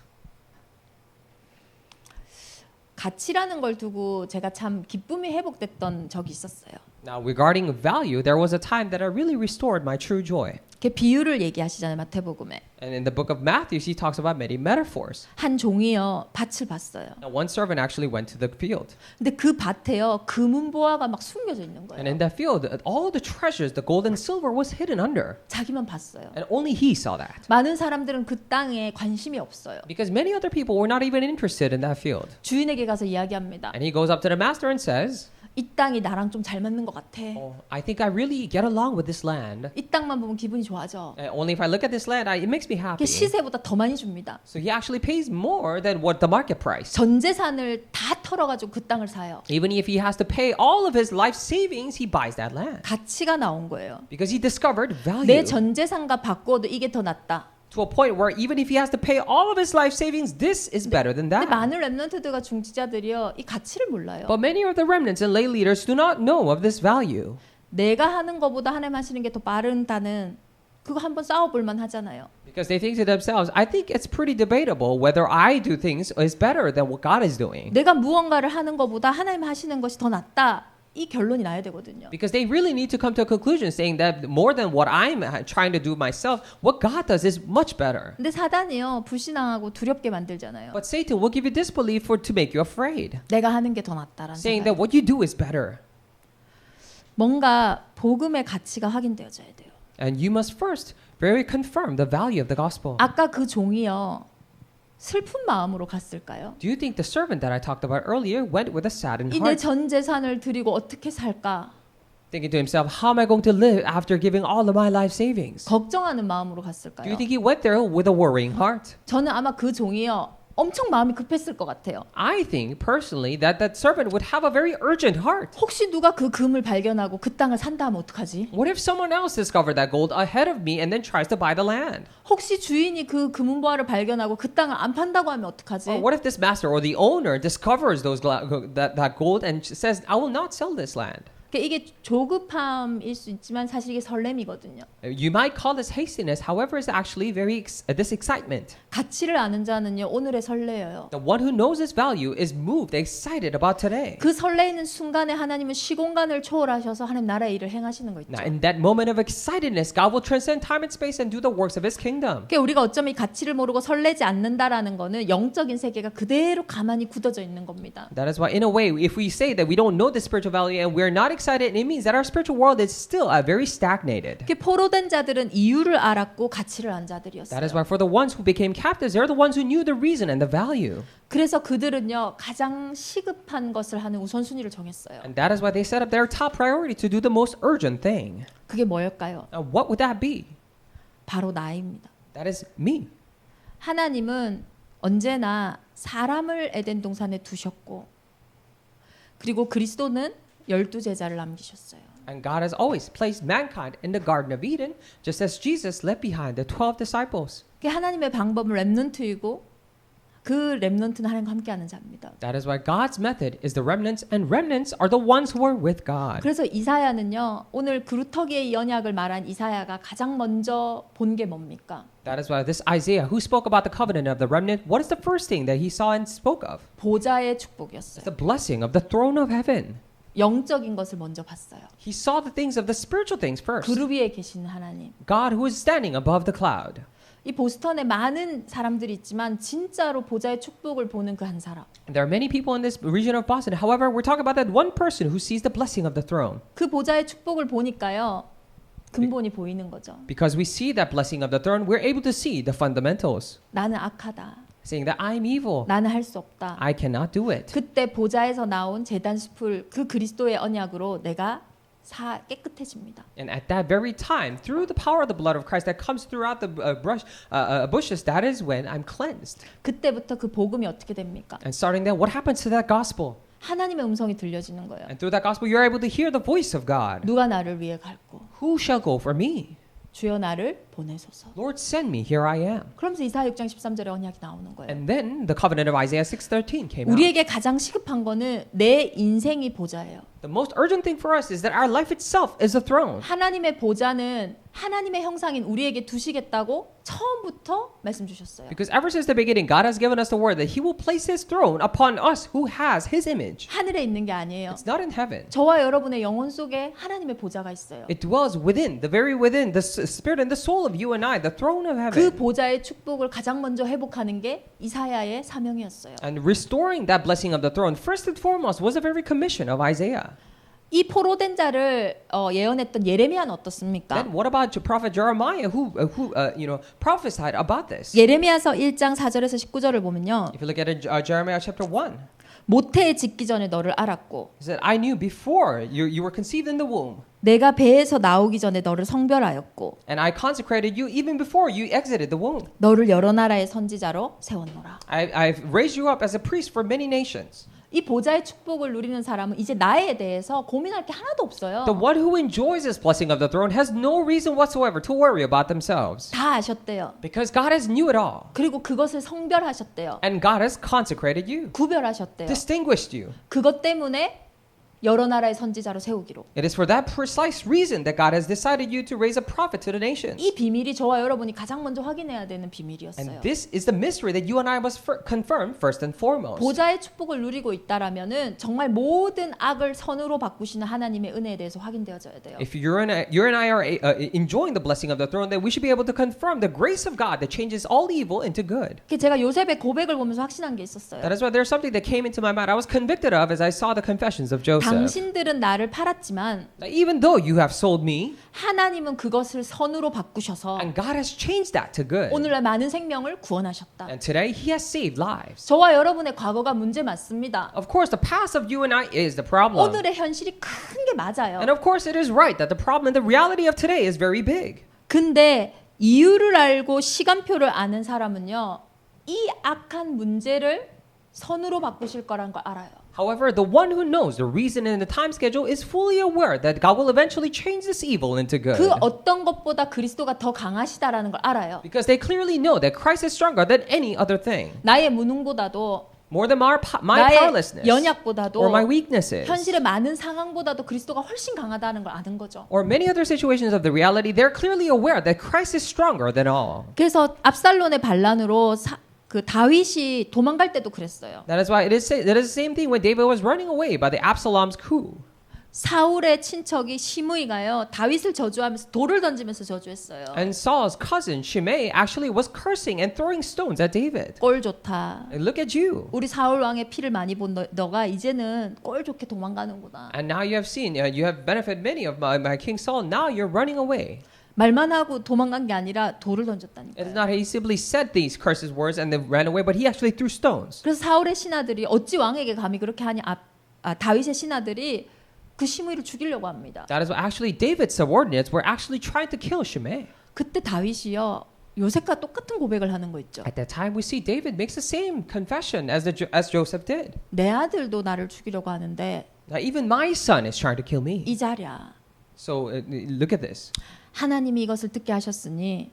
가치라는 걸 두고 제가 참 기쁨이 회복됐던 적이 있었어요. Now, regarding value, there was a time that I really restored my true joy. 이렇게 비유를 얘기하시잖아요, 마태복음에. And in the book of Matthew, he talks about many metaphors. 한 종이요, 밭을 봤어요. Now, one servant actually went to the field. 근데 그 밭에요, 금은보화가 막 숨겨져 있는 And in 거예요. that field, all the treasures, the gold and silver was hidden under. 자기만 봤어요. And only he saw that. 많은 사람들은 그 땅에 관심이 없어요. Because many other people were not even interested in that field. 주인에게 가서 이야기합니다. And he goes up to the master and says, 이 땅이 나랑 좀 잘 맞는 것 같아. oh, I think I really get along with this land. 이 땅만 보면 기분이 좋아져. And only if I look at this land, it makes me happy. 이게 시세보다 더 많이 줍니다. So he actually pays more than what the market price. 전 재산을 다 털어가지고 그 땅을 사요. Even if he has to pay all of his life savings, he buys that land. 가치가 나온 거예요. Because he discovered value. 내 전 재산과 바꿔도 이게 더 낫다. To a point where even if he has to pay all of his life savings, this is better than 근데 that. 많은 렘넌트들과 중지자들이요, 이 가치를 몰라요. But many of the remnants and lay leaders do not know of this value. 내가 하는 것보다 하나님 하시는 게 더 빠른다는 그거 한번 싸워볼 만 하잖아요. Because they think to themselves, I think it's pretty debatable whether I do things is better than what God is doing. 내가 무언가를 하는 것보다 하나님 하시는 것이 더 낫다. 이 결론이 나야 되거든요. Because they really need to come to a conclusion saying that more than what I'm trying to do myself, what God does is much better. 근데 사단이요, 불신앙하고 두렵게 만들잖아요. But Satan will give you disbelief to make you afraid, 내가 하는 게 더 낫다라는 saying 생각. that what you do is better. 뭔가 복음의 가치가 확인되어져야 돼요. And you must first very confirm the value of the gospel. 아까 그 종이요, 슬픈 마음으로 갔을까요? Do you think the servant that I talked about earlier went with a saddened 이 내 heart, 전 재산을 드리고 어떻게 살까? thinking to himself, how am I going to live after giving all of my life savings? 걱정하는 마음으로 Do 갔을까요? you think he went there with a worrying heart? 저는 아마 그 종이요, 엄청 마음이 급했을 것 같아요. I think personally that that servant would have a very urgent heart. 혹시 누가 그 금을 발견하고 그 땅을 산다 하면 어떡하지? What if someone else discovered that gold ahead of me and then tries to buy the land? 혹시 주인이 그 금은보화를 발견하고 그 땅을 안 판다고 하면 Or 어떡하지? what if this master or the owner discovers that gold and says, I will not sell this land? 그러니까 이게 조급함일 수 있지만 사실 이게 설렘이거든요. You might call this hastiness, however, it's actually this excitement. 가치를 아는 자는요, 오늘의 설레어요. The one who knows his value is moved, excited about today. 그 설레이는 순간에 하나님은 시공간을 초월하셔서 하나님 나라의 일을 행하시는 거 있죠. Now, in that moment of excitedness, God will transcend time and space and do the works of His kingdom. 그러니까 우리가 어쩌면 이 가치를 모르고 설레지 않는다라는 거는 영적인 세계가 그대로 가만히 굳어져 있는 겁니다. That is why, in a way, if we say that we don't know the spiritual value and we're not excited, it means that our spiritual world is still very stagnated. 이렇게 포로된 자들은 이유를 알았고 가치를 안 자들이었어요. That is why, for the ones who became captives, they're the ones who knew the reason and the value. 그래서 그들은요, 가장 시급한 것을 하는 우선순위를 정했어요. And that is why they set up their top priority to do the most urgent thing. 그게 뭐였까요? Now, what would that be? 바로 나입니다. That is me. 하나님은 언제나 사람을 에덴 동산에 두셨고, 그리고 그리스도는 12제자를 남기셨어요. And God has always placed mankind in the Garden of Eden, just as Jesus left behind the 12 disciples. 하나님의 방법은 렘넌트이고 그 렘넌트는 하나님과 함께하는 자입니다. That is why God's method is the remnants, and remnants are the ones who are with God. 그래서 이사야는요, 오늘 그루터기의 언약을 말한 이사야가 가장 먼저 본 게 뭡니까? That is why this Isaiah, who spoke about the covenant of the remnant, what is the first thing that he saw and spoke of? 보좌의 It's 축복이었어요. the blessing of the throne of heaven. 영적인 것을 먼저 봤어요. He saw the things of the spiritual things first. 그룹 위에 계시는 하나님. God who is standing above the cloud. 이 보스턴에 많은 사람들이 있지만 진짜로 보좌의 축복을 보는 그 한 사람. There are many people in this region of Boston. However, we're talking about that one person who sees the blessing of the throne. 그 보좌의 축복을 보니까요, 근본이 보이는 거죠. Because we see that blessing of the throne, we're able to see the fundamentals. 나는 악하다. Saying that I'm evil. 나는 할 수 없다. I cannot do it. 그때 보좌에서 나온 제단 수풀 그 그리스도의 언약으로 내가 깨끗해집니다. And at that very time, through the power of the blood of Christ that comes throughout the bushes, that is when I'm cleansed. 그때부터 그 복음이 어떻게 됩니까? And starting then, what happens to that gospel? 하나님의 음성이 들려지는 거예요. And through that gospel, you're able to hear the voice of God. 누가 나를 위해 갈고? Who shall go for me? 주여 나를 보내소서. Lord, send me. Here I am. 그러면서 이사야 6장 13절에 언약이 나오는 거예요. And then the covenant of Isaiah 6:13 came out. 우리에게 가장 시급한 거는 내 인생이 보좌예요. The most urgent thing for us is that our life itself is a throne. 하나님의 보좌는 하나님의 형상인 우리에게 두시겠다고 처음부터 말씀 주셨어요. Because ever since the beginning, God has given us the word that He will place His throne upon us who has His image. 하늘에 있는 게 아니에요. It's not in heaven. 저와 여러분의 영혼 속에 하나님의 보좌가 있어요. It dwells within, the very within, the spirit and the soul of you and I, the throne of 그 heaven. 보좌의 축복을 가장 먼저 회복하는 게 이사야의 사명이었어요. And restoring that blessing of the throne, first and foremost, was the very commission of Isaiah. 이 포로된 자를 예언했던 예레미야는 어떻습니까? Then what about prophet Jeremiah who prophesied about this? 예레미야서 1장 4절에서 19절을 보면요. If you look at Jeremiah chapter 1, 모태에 짓기 전에 너를 알았고 he said, I knew before you were conceived in the womb. 내가 배에서 나오기 전에 너를 성별하였고 And I consecrated you even before you exited the womb. 너를 여러 나라의 선지자로 세웠노라. I've raised you up as a priest for many nations. 이 보좌의 축복을 누리는 사람은 이제 나에 대해서 고민할 게 하나도 없어요. The one who enjoys this blessing of the throne has no reason whatsoever to worry about themselves. 다 아셨대요. Because God has knew it all. 그리고 그것을 성별하셨대요. And God has consecrated you, 구별하셨대요. distinguished you. 그것 때문에 여러 나라의 선지자로 세우기로. It is for that precise reason that God has decided you to raise a prophet to the nations. 이 비밀이 저와 여러분이 가장 먼저 확인해야 되는 비밀이었어요. And this is the mystery that you and I must confirm first and foremost. 보좌의 축복을 누리고 있다라면은 정말 모든 악을 선으로 바꾸시는 하나님의 은혜에 대해서 확인되어져야 돼요. If you and I are enjoying the blessing of the throne, then we should be able to confirm the grace of God that changes all evil into good. 제가 요셉의 고백을 보면서 확신한 게 있었어요. That is why there's something that came into my mind I was convicted of as I saw the confessions of Joseph. 당신들은 나를 팔았지만 Even though you have sold me, 하나님은 그것을 선으로 바꾸셔서 and God has changed that to good. 오늘날 많은 생명을 구원하셨다. And today He has saved lives. 저와 여러분의 과거가 문제 맞습니다. Of course, the past of you and I is the problem. 오늘의 현실이 큰 게 맞아요. And of course, it is right that the problem and the reality of today is very big. 근데 이유를 알고 시간표를 아는 사람은요, 이 악한 문제를 선으로 바꾸실 거란 걸 알아요. However, the one who knows the reason and the time schedule is fully aware that God will eventually change this evil into good. 그 어떤 것보다 그리스도가 더 강하시다라는 걸 알아요. Because they clearly know that Christ is stronger than any other thing. 나의 무능보다도 More than my 나의 powerlessness 연약보다도 or my weaknesses. 현실의 많은 상황보다도 그리스도가 훨씬 강하다는 걸 아는 거죠. Or many other situations of the reality, they're clearly aware that Christ is stronger than all. 그래서 압살론의 반란으로 그 다윗이 도망갈 때도 그랬어요. That is why it is the same thing when David was running away by the Absalom's coup. 사울의 친척이 시므이가요 다윗을 저주하면서 돌을 던지면서 저주했어요. And Saul's cousin Shimei actually was cursing and throwing stones at David. 꼴 좋다. And look at you. 우리 사울 왕의 피를 많이 본 너가 이제는 꼴 좋게 도망가는구나. And now you have seen, you have benefited many of my King Saul. Now you're running away. 말만 하고 도망간 게 아니라 돌을 It is 던졌다니까요. not he simply said these curses words and then ran away, but he actually threw stones. 그래서 사울의 신하들이 어찌 왕에게 감히 그렇게 하냐? 다윗의 신하들이 그 시므이를 죽이려고 합니다. That is why actually David's subordinates were actually trying to kill Shimei. 그때 다윗이요 요셉과 똑같은 고백을 하는 거 있죠. At that time, we see David makes the same confession as Joseph did. 내 아들도 나를 죽이려고 하는데 Now, even my son is trying to kill me. 이 자랴 So look at this. 하나님이 이것을 듣게 하셨으니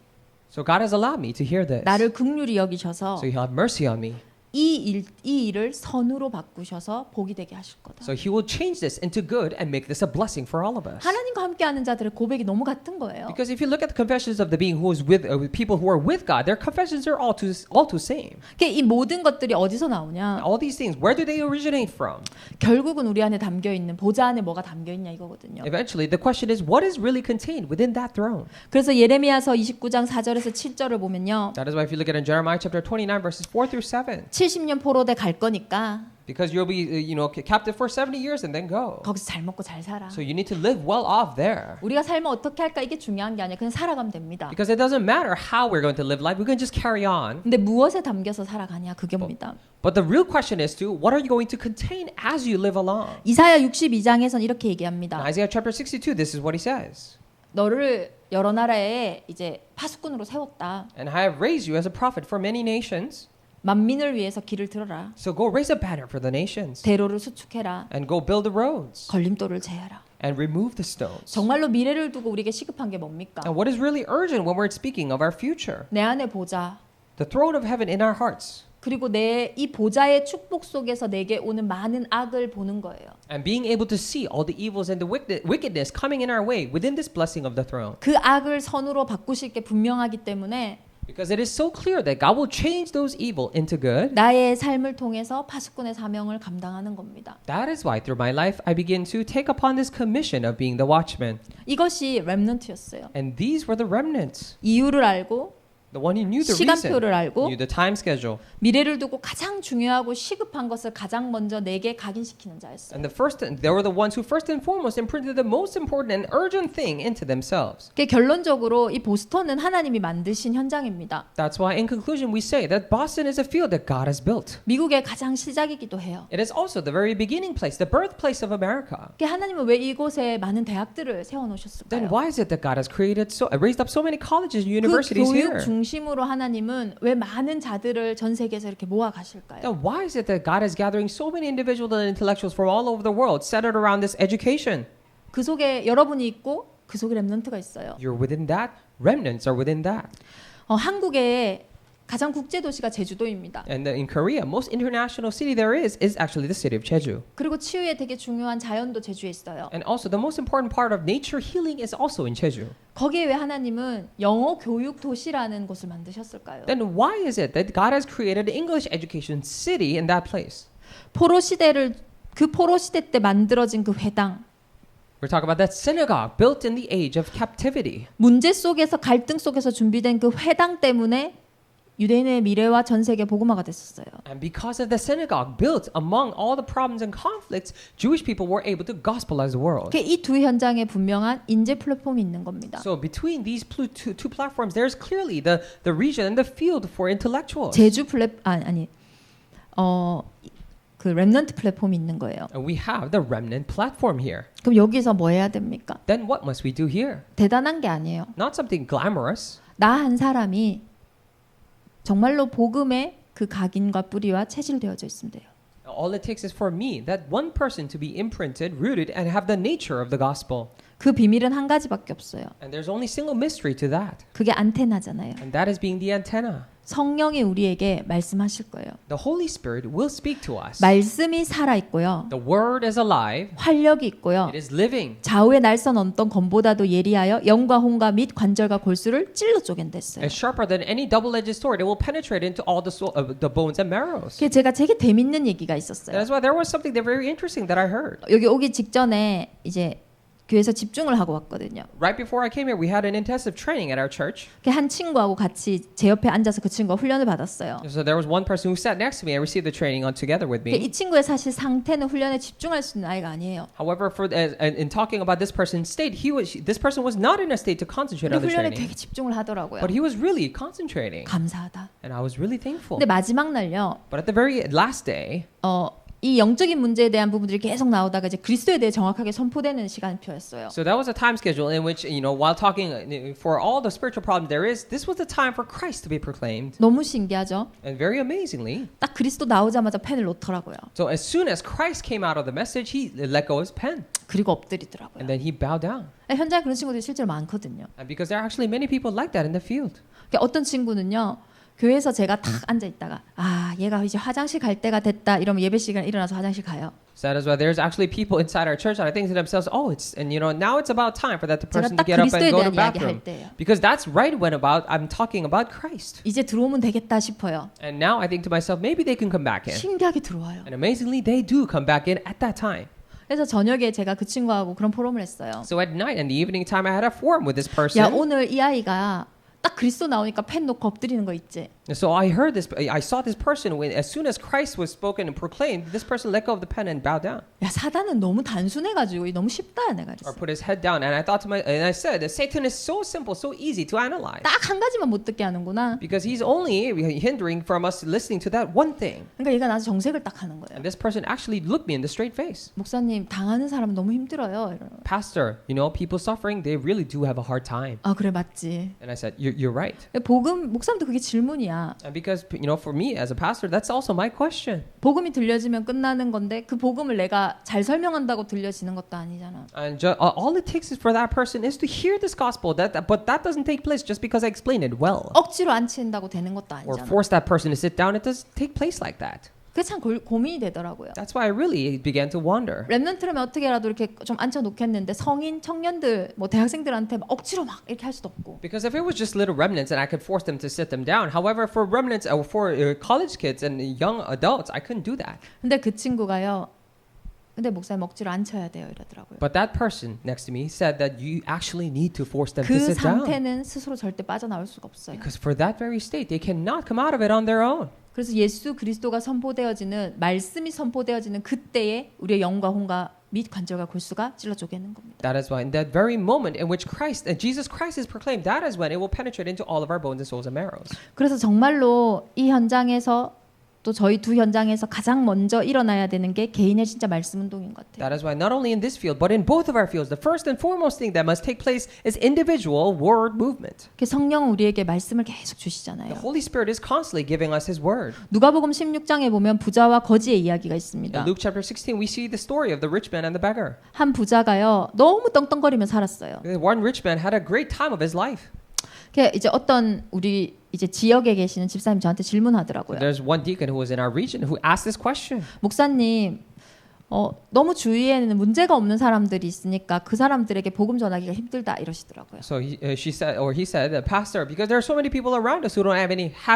So God has allowed me to hear this. 나를 긍휼히 여기셔서 So He'll have mercy on me. 이 일을 선으로 바꾸셔서 복이 되게 하실 거다. So he will change this into good and make this a blessing for all of us. 하나님과 함께하는 자들의 고백이 너무 같은 거예요. Because if you look at the confessions of the being who is with people who are with God, their confessions are all too same. 이 모든 것들이 어디서 나오냐? All these things, where do they originate from? 결국은 우리 안에 담겨 있는 보좌 안에 뭐가 담겨 있냐 이거거든요. Eventually, the question is, what is really contained within that throne? 그래서 예레미야서 29장 4절에서 7절을 보면요. That is why if you look at in Jeremiah chapter 29 verses 4 through 7, 70년 포로대 갈 거니까 because you'll be captive for 70 years and then go. 거기서 잘 먹고 잘 살아. So you need to live well off there. 우리가 살면 어떻게 할까 이게 중요한 게 아니야. 그냥 살아가면 됩니다. Because it doesn't matter how we're going to live life, we can just carry on. 근데 무엇에 담겨서 살아가냐 그겁니다. But the real question is to what are you going to contain as you live along? 이사야 62장에선 이렇게 In 얘기합니다. Isaiah chapter 62, this is what he says. 너를 여러 나라에 이제 파수꾼으로 세웠다. And I have raised you as a prophet for many nations. 만민을 위해서 길을 들어라. So go raise a banner for the nations. 대로를 수축해라. And go build the roads. 걸림돌을 제하라. And remove the stones. 정말로 미래를 두고 우리에게 시급한 게 뭡니까? And what is really urgent when we're speaking of our future? 내 안에 보자. The throne of heaven in our hearts. 그리고 내 이 보좌의 축복 속에서 내게 오는 많은 악을 보는 거예요. And being able to see all the evils and the wickedness coming in our way within this blessing of the throne. 그 악을 선으로 바꾸실 게 분명하기 때문에 Because it is so clear that God will change those evil into good. 나의 삶을 통해서 파수꾼의 사명을 감당하는 겁니다. That is why through my life I begin to take upon this commission of being the watchman. 이것이 렘넌트였어요. And these were the remnants. 이유를 알고 The one who knew the reason, 시간표를 알고 knew the time schedule. 미래를 두고 가장 중요하고 시급한 것을 가장 먼저 내게 각인시키는 자였어요. And they were the ones who first and foremost imprinted the most important and urgent thing into themselves. 결론적으로 이 보스턴은 하나님이 만드신 현장입니다. That's why in conclusion we say that Boston is a field that God has built. 미국의 가장 시작이기도 해요. It is also the very beginning place, the birthplace of America. 하나님은 왜 이곳에 많은 대학들을 세워놓으셨을까요? Then why is it that God has raised up so many colleges and 그 universities 교육 here? 중심으로 하나님은 왜 많은 자들을 전 세계에서 이렇게 모아 가실까요? Then why is it that God is gathering so many individuals and intellectuals from all over the world centered around this education? 그 속에 여러분이 있고 그 속에 렘넌트가 있어요. You're within that. Remnants are within that. 한국의 가장 국제 도시가 제주도입니다. And in Korea, most international city there is actually the city of Jeju. 그리고 치유에 되게 중요한 자연도 제주에 있어요. And also the most important part of nature healing is also in Jeju. 거기에 왜 하나님은 영어 교육 도시라는 곳을 만드셨을까요? Then why is it that God has created an English education city in that place? 포로 시대 때 만들어진 그 회당. We're talking about that synagogue built in the age of captivity. 문제 속에서 갈등 속에서 준비된 그 회당 때문에 유대인의 미래와 전 세계 복음화가 됐었어요. And because of the synagogue built among all the problems and conflicts, Jewish people were able to gospelize the world. 이 두 현장에 분명한 인재 플랫폼이 있는 겁니다. So between these two platforms, there's clearly the region and the field for intellectuals. 그 렘넌트 플랫폼이 있는 거예요. And we have the remnant platform here. 그럼 여기서 뭐 해야 됩니까? Then what must we do here? 대단한 게 아니에요. Not something glamorous. 나 한 사람이 정말로 복음의 그 각인과 뿌리와 체질되어져 있으면 돼요. All it takes is for me, that one person to be imprinted, rooted, and have the nature of the gospel. 그 비밀은 한 가지밖에 없어요. And there's only single mystery to that. 그게 안테나잖아요. And that is being the antenna. 성령이 우리에게 말씀하실 거예요. The Holy Spirit will speak to us. 말씀이 살아 있고요. The word is alive. 활력이 있고요. It is living. 좌우의 날선 어떤 검보다도 예리하여 영과 혼과 및 관절과 골수를 찔러 쪼갠댔어요. It's sharper than any double-edged sword. It will penetrate into all the bones and marrows. 제가 되게 재밌는 얘기가 있었어요. That's why there was something that very interesting that I heard. 여기 오기 직전에 이제 교회에서 집중을 하고 왔거든요. Right before I came here, we had an intensive training at our church. 한 친구하고 같이 제 옆에 앉아서 그 친구가 훈련을 받았어요. So there was one person who sat next to me and received the training together with me. 이 친구의 사실 상태는 훈련에 집중할 수 있는 아이가 아니에요. However, in talking about this person's state, this person was not in a state to concentrate on the 훈련에 training. 되게 집중을 하더라고요. But he was really concentrating. 감사하다. And I was really thankful. 근데 마지막 날요. But at the very last day, 이 영적인 문제에 대한 부분들이 계속 나오다가 이제 그리스도에 대해 정확하게 선포되는 시간표였어요. So that was a time schedule in which, while talking for all the spiritual problems there is, this was the time for Christ to be proclaimed. 너무 신기하죠? And very amazingly, 딱 그리스도 나오자마자 펜을 놓더라고요. so as soon as Christ came out of the message, he let go his pen. 그리고 엎드리더라고요. And then he bowed down. 현장에 그런 친구들이 실제로 많거든요. And because there are actually many people like that in the field. 어떤 친구는요. 교회에서 제가 탁 앉아 있다가 얘가 이제 화장실 갈 때가 됐다 이러면 예배 시간에 일어나서 화장실 가요. So that is why there's actually people inside our church that are thinking to themselves, oh, now it's about time for that person to 제가 딱 get up and 그리스도에 go to 대한 the 이야기 bathroom. 할 때예요. Because that's right when I'm talking about Christ. 이제 들어오면 되겠다 싶어요. And now I think to myself, maybe they can come back in. 신기하게 들어와요. And amazingly, they do come back in at that time. 그래서 저녁에 제가 그 친구하고 그런 포럼을 했어요. So at night, in the evening time, I had a forum with this person. 야, 오늘 이 아이가 딱 그리스도 나오니까 펜 놓고 엎드리는 거 있지. So I saw this person when, as soon as Christ was spoken and proclaimed, this person let go of the pen and bowed down. 야, 사단은 너무 단순해가지고 너무 쉽다 내가 Or 그랬어. put his head down. And I said, Satan is so simple, so easy to analyze. 딱 한 가지만 못 듣게 하는구나. Because he's only hindering from us listening to that one thing. 그러니까 얘가 나한테 정색을 딱 하는 거예요. And this person actually looked me in the straight face. 목사님 당하는 사람은 너무 힘들어요. 이러는. Pastor, people suffering, they really do have a hard time. 아 그래 맞지. And I said, you're right. 복음 목사님도 그게 질문이야. And because, for me as a pastor, that's also my question. 복음이 들려지면 끝나는 건데 그 복음을 내가 잘 설명한다고 들려지는 것도 아니잖아. And all it takes is for that person is to hear this gospel. But that doesn't take place just because I explain it well. 억지로 앉힌다고 되는 것도 Or 아니잖아. force that person to sit down. It doesn't take place like that. 그게 참 고민이 되더라고요. That's why I really began to wonder. 랩넌트라면 어떻게라도 이렇게 좀 앉혀 놓겠는데 성인 청년들 뭐 대학생들한테 막 억지로 막 이렇게 할 수도 없고. Because if it was just little remnants and I could force them to sit them down, however, for remnants or for college kids and young adults, I couldn't do that. 근데 그 친구가요. 근데 목사님 억지로 앉혀야 돼요 이러더라고요. But that person next to me said that you actually need to force them to 그 sit down. 상태는 스스로 절대 빠져나올 수가 없어요. Because for that very state, they cannot come out of it on their own. 그래서 예수 그리스도가 선포되어지는 말씀이 선포되어지는 그때에 우리의 영과 혼과 및 관절과 골수가 찔러 쪼개는 겁니다. That is why in that very moment in which Jesus Christ is proclaimed, that is when it will penetrate into all of our bones and souls and marrows. 그래서 정말로 이 현장에서 또 저희 두 현장에서 가장 먼저 일어나야 되는 게 개인의 진짜 말씀 운동인 것 같아요. That is why not only in this field, but in both of our fields, the first and foremost thing that must take place is individual word movement. 성령은 우리에게 말씀을 계속 주시잖아요. The Holy Spirit is constantly giving us His word. 누가복음 16장에 보면 부자와 거지의 이야기가 있습니다. In Luke chapter 16, we see the story of the rich man and the beggar. 한 부자가요 너무 떵떵거리며 살았어요. One rich man had a great time of his life. 이제 어떤 우리 이제 지역에 계시는 집사님 저한테 질문하더라고요. There's one deacon who was in our region who asked this question. 목사님, 너무 주위에는 문제가 없는 사람들이 있으니까 그 사람들에게 복음 전하기가 힘들다 이러시더라고요. So he said, Pastor, because there are so many people around us who don't have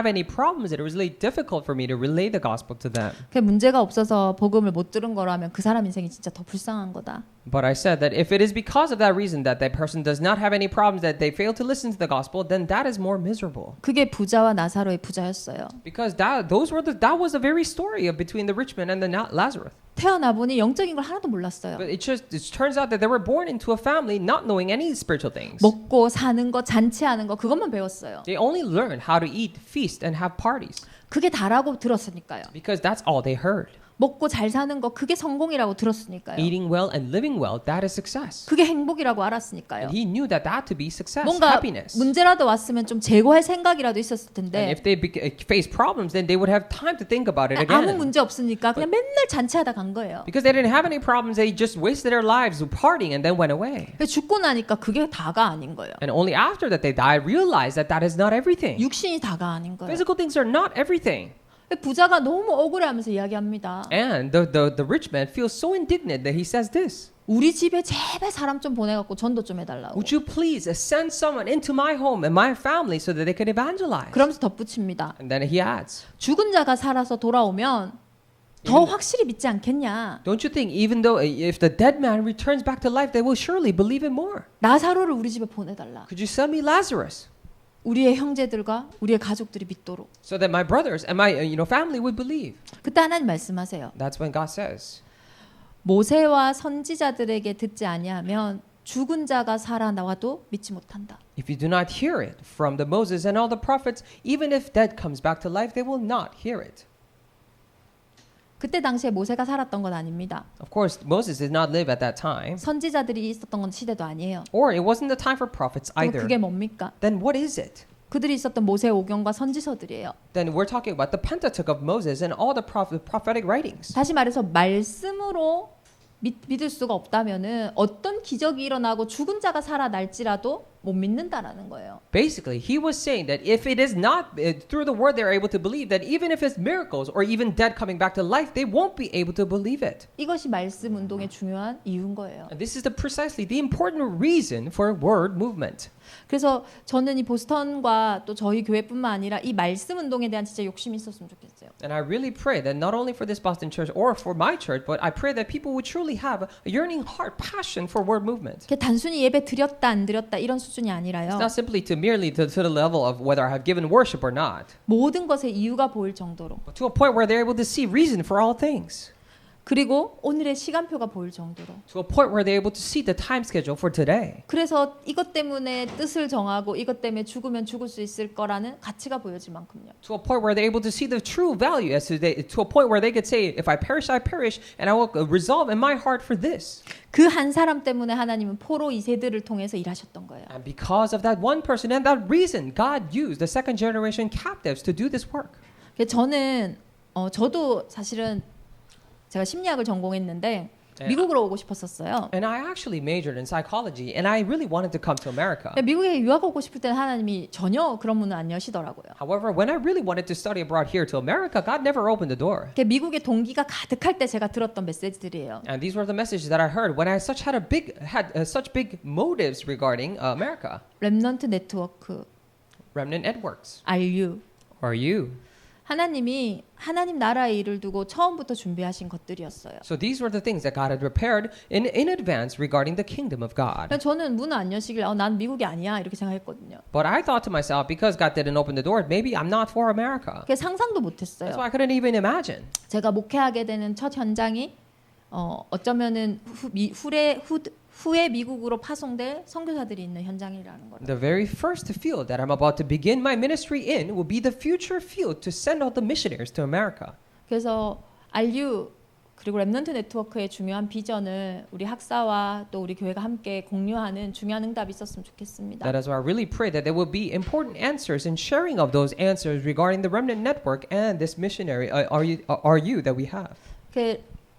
any problems, it was really difficult for me to relay the gospel to them. 그 문제가 없어서 복음을 못 들은 거라면 그 사람 인생이 진짜 더 불쌍한 거다. But I said that if it is because of that reason that person does not have any problems, that they fail to listen to the gospel, then that is more miserable. 그게 부자와 나사로의 부자였어요. Because that was the very story of between the rich man and the Lazarus. 태어나 보니 영적인 걸 하나도 몰랐어요. But it turns out that they were born into a family not knowing any spiritual things. 먹고 사는 거, 잔치하는 거 그것만 배웠어요. They only learned how to eat, feast, and have parties. 그게 다라고 들었으니까요. Because that's all they heard. 먹고 잘 사는 거 그게 성공이라고 들었으니까요. Eating well and living well, that is success. 그게 행복이라고 알았으니까요. And he knew that to be success, 뭔가 happiness. 문제라도 왔으면 좀 제거할 생각이라도 있었을 And 텐데 if they face problems, then they would have time to think about it 아무 again. 문제 없으니까 그냥 맨날 잔치하다 간 거예요. Because they didn't have any problems, they just wasted their lives partying and then went away. 죽고 나니까 그게 다가 아닌 거예요. And only after that they died, realized that is not everything. 육신이 다가 아닌 거예요. Physical things are not everything. 부자가 너무 억울해하면서 이야기합니다. And the rich man feels so indignant that he says this. 우리 집에 제발 사람 좀 보내갖고 전도 좀 해달라고. Would you please send someone into my home and my family so that they could evangelize? 그러면서 덧붙입니다. And then he adds, 죽은 자가 살아서 돌아오면 더 확실히 믿지 않겠냐. don't you think even though if the dead man returns back to life, they will surely believe it more? 나사로를 우리 집에 보내달라. Could you send me Lazarus? 우리의 형제들과 우리의 가족들이 믿도록. So that my brothers and my family would believe. 그때 하나님 말씀하세요. That's when God says, 모세와 선지자들에게 듣지 아니하면 죽은 자가 살아나와도 믿지 못한다. if you do not hear it from the Moses and all the prophets, even if dead comes back to life, they will not hear it. 그때 당시에 모세가 살았던 건 아닙니다. Of course, Moses did not live at that time, 선지자들이 있었던 건 시대도 아니에요. or it wasn't the time for prophets 그럼 either. 그게 뭡니까? Then what is it? 그들이 있었던 모세 오경과 선지서들이에요. Then we're talking about the Pentateuch of Moses and all the prophetic writings. 다시 말해서 말씀으로 믿을 수가 없다면은 어떤 기적이 일어나고 죽은 자가 살아날지라도 못 믿는다라는 거예요. Basically, he was saying that if it is not through the word they're able to believe, that even if it's miracles or even dead coming back to life, they won't be able to believe it. 이것이 말씀 운동의 중요한 이유인 거예요. And this is precisely the important reason for word movement. 그래서 저는 이 보스턴과 또 저희 교회뿐만 아니라 이 말씀 운동에 대한 진짜 욕심이 있었으면 좋겠어요. And I really pray that not only for this Boston church or for my church, but I pray that people would truly have a yearning heart, passion for word movement. 그게 단순히 예배 드렸다 안 드렸다 이런 수준이 아니라요. It's not simply to merely to the level of whether I have given worship or not, 모든 것에 이유가 보일 정도로. but to a point where they're able to see reason for all things. 그리고 오늘의 시간표가 보일 정도로. To a point where they're able to see the time schedule for today. 그래서 이것 때문에 뜻을 정하고 이것 때문에 죽으면 죽을 수 있을 거라는 가치가 보여질 만큼요. To a point where they're able to see the true value to a point where they could say, if I perish, I perish, and I will resolve in my heart for this. 그 한 사람 때문에 하나님은 포로 2세들을 통해서 일하셨던 거예요. And because of that one person and that reason, God used the second generation captives to do this work. 저는 저도 사실은 제가 심리학을 전공했는데 미국으로 오고 싶었었어요. And I actually majored in psychology, and I really wanted to come to America. 미국에 유학 오고 싶을 때는 하나님이 전혀 그런 문을 안 여시더라고요. However, when I really wanted to study abroad here to America, God never opened the door. 미국의 동기가 가득할 때 제가 들었던 메시지들이에요. And these were the messages that I heard when I had such big motives regarding America. 렘넌트 네트워크, Remnant networks. RU. Or you. 하나님이 하나님 나라의 일을 두고 처음부터 준비하신 것들이었어요. So these were the things that God had prepared in advance regarding the kingdom of God. 저는 문을 안 여시길 난 미국이 아니야 이렇게 생각했거든요. But I thought to myself, because God didn't open the door, maybe I'm not for America. 상상도 That's 못했어요. why I couldn't even imagine. 제가 목회하게 되는 첫 현장이 어쩌면은 후에 미국으로 파송될 선교사들이 있는 현장이라는 거예요. The very first field that I'm about to begin my ministry in will be the future field to send all the missionaries to America. 그래서 RU 그리고 렘넌트 네트워크의 중요한 비전을 우리 학사와 또 우리 교회가 함께 공유하는 중요한 응답이 있었으면 좋겠습니다. That is why I really pray that there will be important answers and sharing of those answers regarding the Remnant Network and this missionary RU that we have.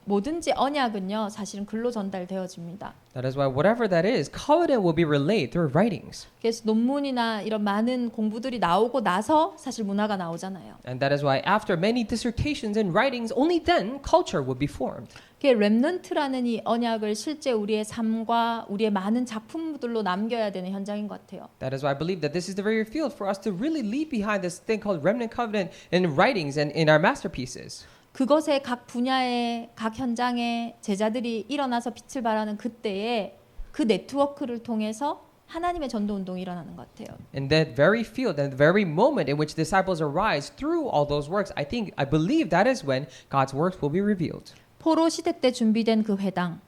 뭐든지 언약은요 사실은 글로 전달되어집니다. That is why whatever that is, covenant will be relayed through writings. 그래서 논문이나 이런 많은 공부들이 나오고 나서 사실 문화가 나오잖아요. And that is why after many dissertations and writings, only then culture will be formed. 렘넌트라는 이 언약을 실제 우리의 삶과 우리의 많은 작품들로 남겨야 되는 현장인 것 같아요. That is why I believe that this is the very field for us to really leave behind this thing called remnant covenant in writings and in our masterpieces. 그것에 각 분야의 각 현장의 제자들이 일어나서 빛을 발하는 그때에 그 네트워크를 통해서 하나님의 전도 운동이 일어나는 것 같아요. In that very field and the very moment in which disciples arise through all those works, I believe that is when God's works will be revealed. 포로 시대 때 준비된 그 회당.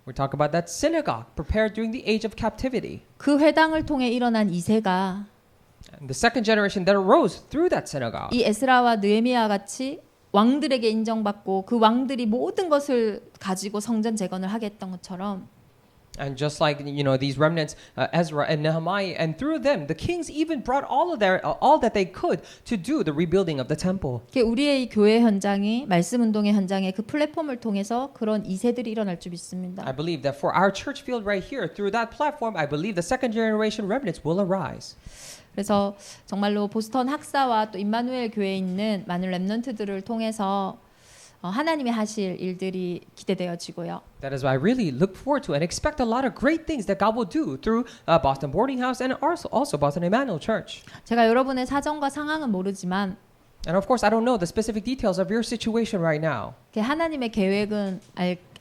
We talk about that synagogue prepared during the age of captivity. 그 회당을 통해 일어난 2세가 And the second generation that arose through that synagogue. 이 에스라와 느헤미야 같이 왕들에게 인정받고 그 왕들이 모든 것을 가지고 성전 재건을 하게 했던 것처럼 And just like these remnants, Ezra and Nehemiah, and through them, the kings even brought all that they could to do the rebuilding of the temple. 우리의 이 교회 현장이 말씀 운동의 현장에 그 플랫폼을 통해서 그런 2세들이 일어날 줄 믿습니다. I believe that for our church field right here, through that platform, I believe the second generation remnants will arise. 그래서 정말로 보스턴 학사와 또 임마누엘 교회에 있는 많은 렘넌트들을 통해서 하나님이 하실 일들이 기대되어지고요. That is why I really look forward to and expect a lot of great things that God will do through Boston Boarding House and also Boston Immanuel Church. 제가 여러분의 사정과 상황은 모르지만 And of course, I don't know the specific details of your situation right now. 하나님의 계획은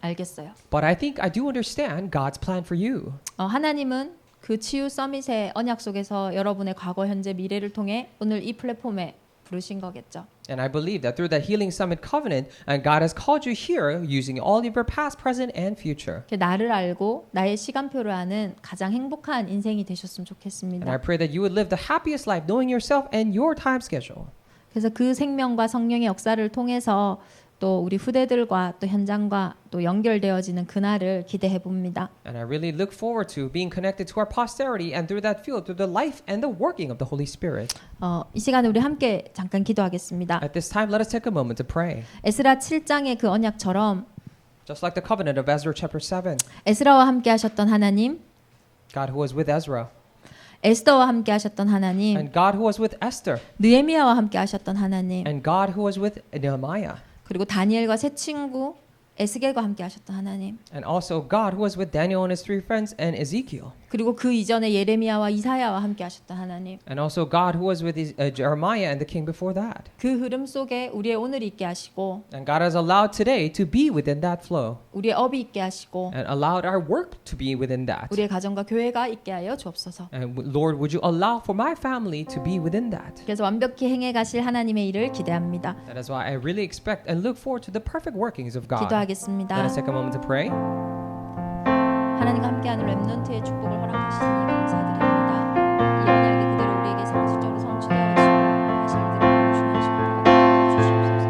알겠어요. But I think I do understand God's plan for you. 하나님은 그 치유 서밋의 언약 속에서 여러분의 과거, 현재, 미래를 통해 오늘 이 플랫폼에 부르신 거겠죠. And I believe that through that Healing Summit covenant, and God has called you here using all of your past, present, and future. 나를 알고 나의 시간표를 아는 가장 행복한 인생이 되셨으면 And I 좋겠습니다. pray that you would live the happiest life knowing yourself and your time schedule. 그래서 그 생명과 성령의 역사를 통해서 또 우리 후대들과 또 현장과 또 연결되어지는 그날을 기대해 봅니다. And I really look forward to being connected to our posterity and through that field, through the life and the working of the Holy Spirit. 이 시간에 우리 함께 잠깐 기도하겠습니다. At this time, let us take a moment to pray. 에스라 7장의 그 언약처럼 Just like the covenant of Ezra chapter 7, 에스라와 함께 하셨던 하나님, God who was with Ezra, 에스더와 함께 하셨던 하나님, and God who was with Esther, 느헤미야와 함께 하셨던 하나님, and God who was with Nehemiah, 그리고 다니엘과 세 친구 에스겔과 함께 하셨던 하나님, and also God who was with Daniel and his three friends and Ezekiel, 그리고 그 이전에 예레미야와 이사야와 함께 하셨던 하나님, and also God who was with Jeremiah and the king before that. 그 흐름 속에 우리의 오늘이 있게 하시고 And God has allowed today to be within that flow 우리의 업이 있게 하시고 and allowed our work to be within that. 우리의 가정과 교회가 있게 하여 주옵소서. And Lord, would you allow for my family to be within that? 그래서 완벽히 행해 가실 하나님의 일을 기대합니다. That is why I really expect and look forward to the perfect workings of God. 기도하겠습니다. Let us take a moment to pray. 하나님과 함께하는 렘넌트의 축복을 허락하시니 감사드립니다. 이 언약이 그대로 우리에게 상식적으로 성취되어지고 하실 일들을 중요한 시간을 주시옵소서.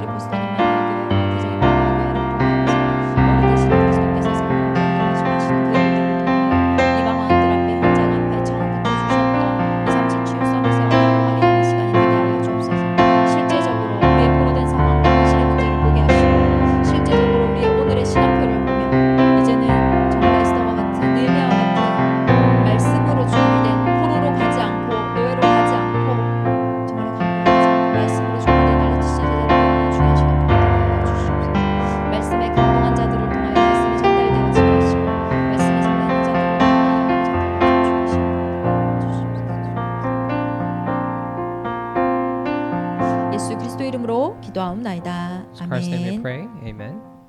우리 보스턴 임마누엘 교회와 대전 임마누엘 교회를 통하여서 어린 대신 그리스도께서 성령을 하시고 하시는 그 일들을 통하여 이방 왕들 앞에 현장 앞에 처음부터 주셨던 이 삼층 치유 서밋의 언약을 확인하는 시간이 되게 하여 주옵소서. 실제적으로 우리의 포로된 상황과 현실의 문제를 보게 하시고 실제적으로 우리의 오늘의 시간표를 보며 이제는 정말 에스더와 같은 느헤미야와 같은 말씀으로 준비된 포로로 가지 않고 노예로 가지 않고 정말 감동하지 말씀으로 준비된 알리치 제자들을 중요한 시간표를 통하여 주시옵소서. 말씀에 감동한 자들을 통하여 말씀이 전달되어지게 하시고 말씀에 설레는 자들을 통하여 영을 전달하여 주시옵소서. 예수 그리스도 이름으로 기도하옵나이다. In Christ's name we 아멘. pray. Amen.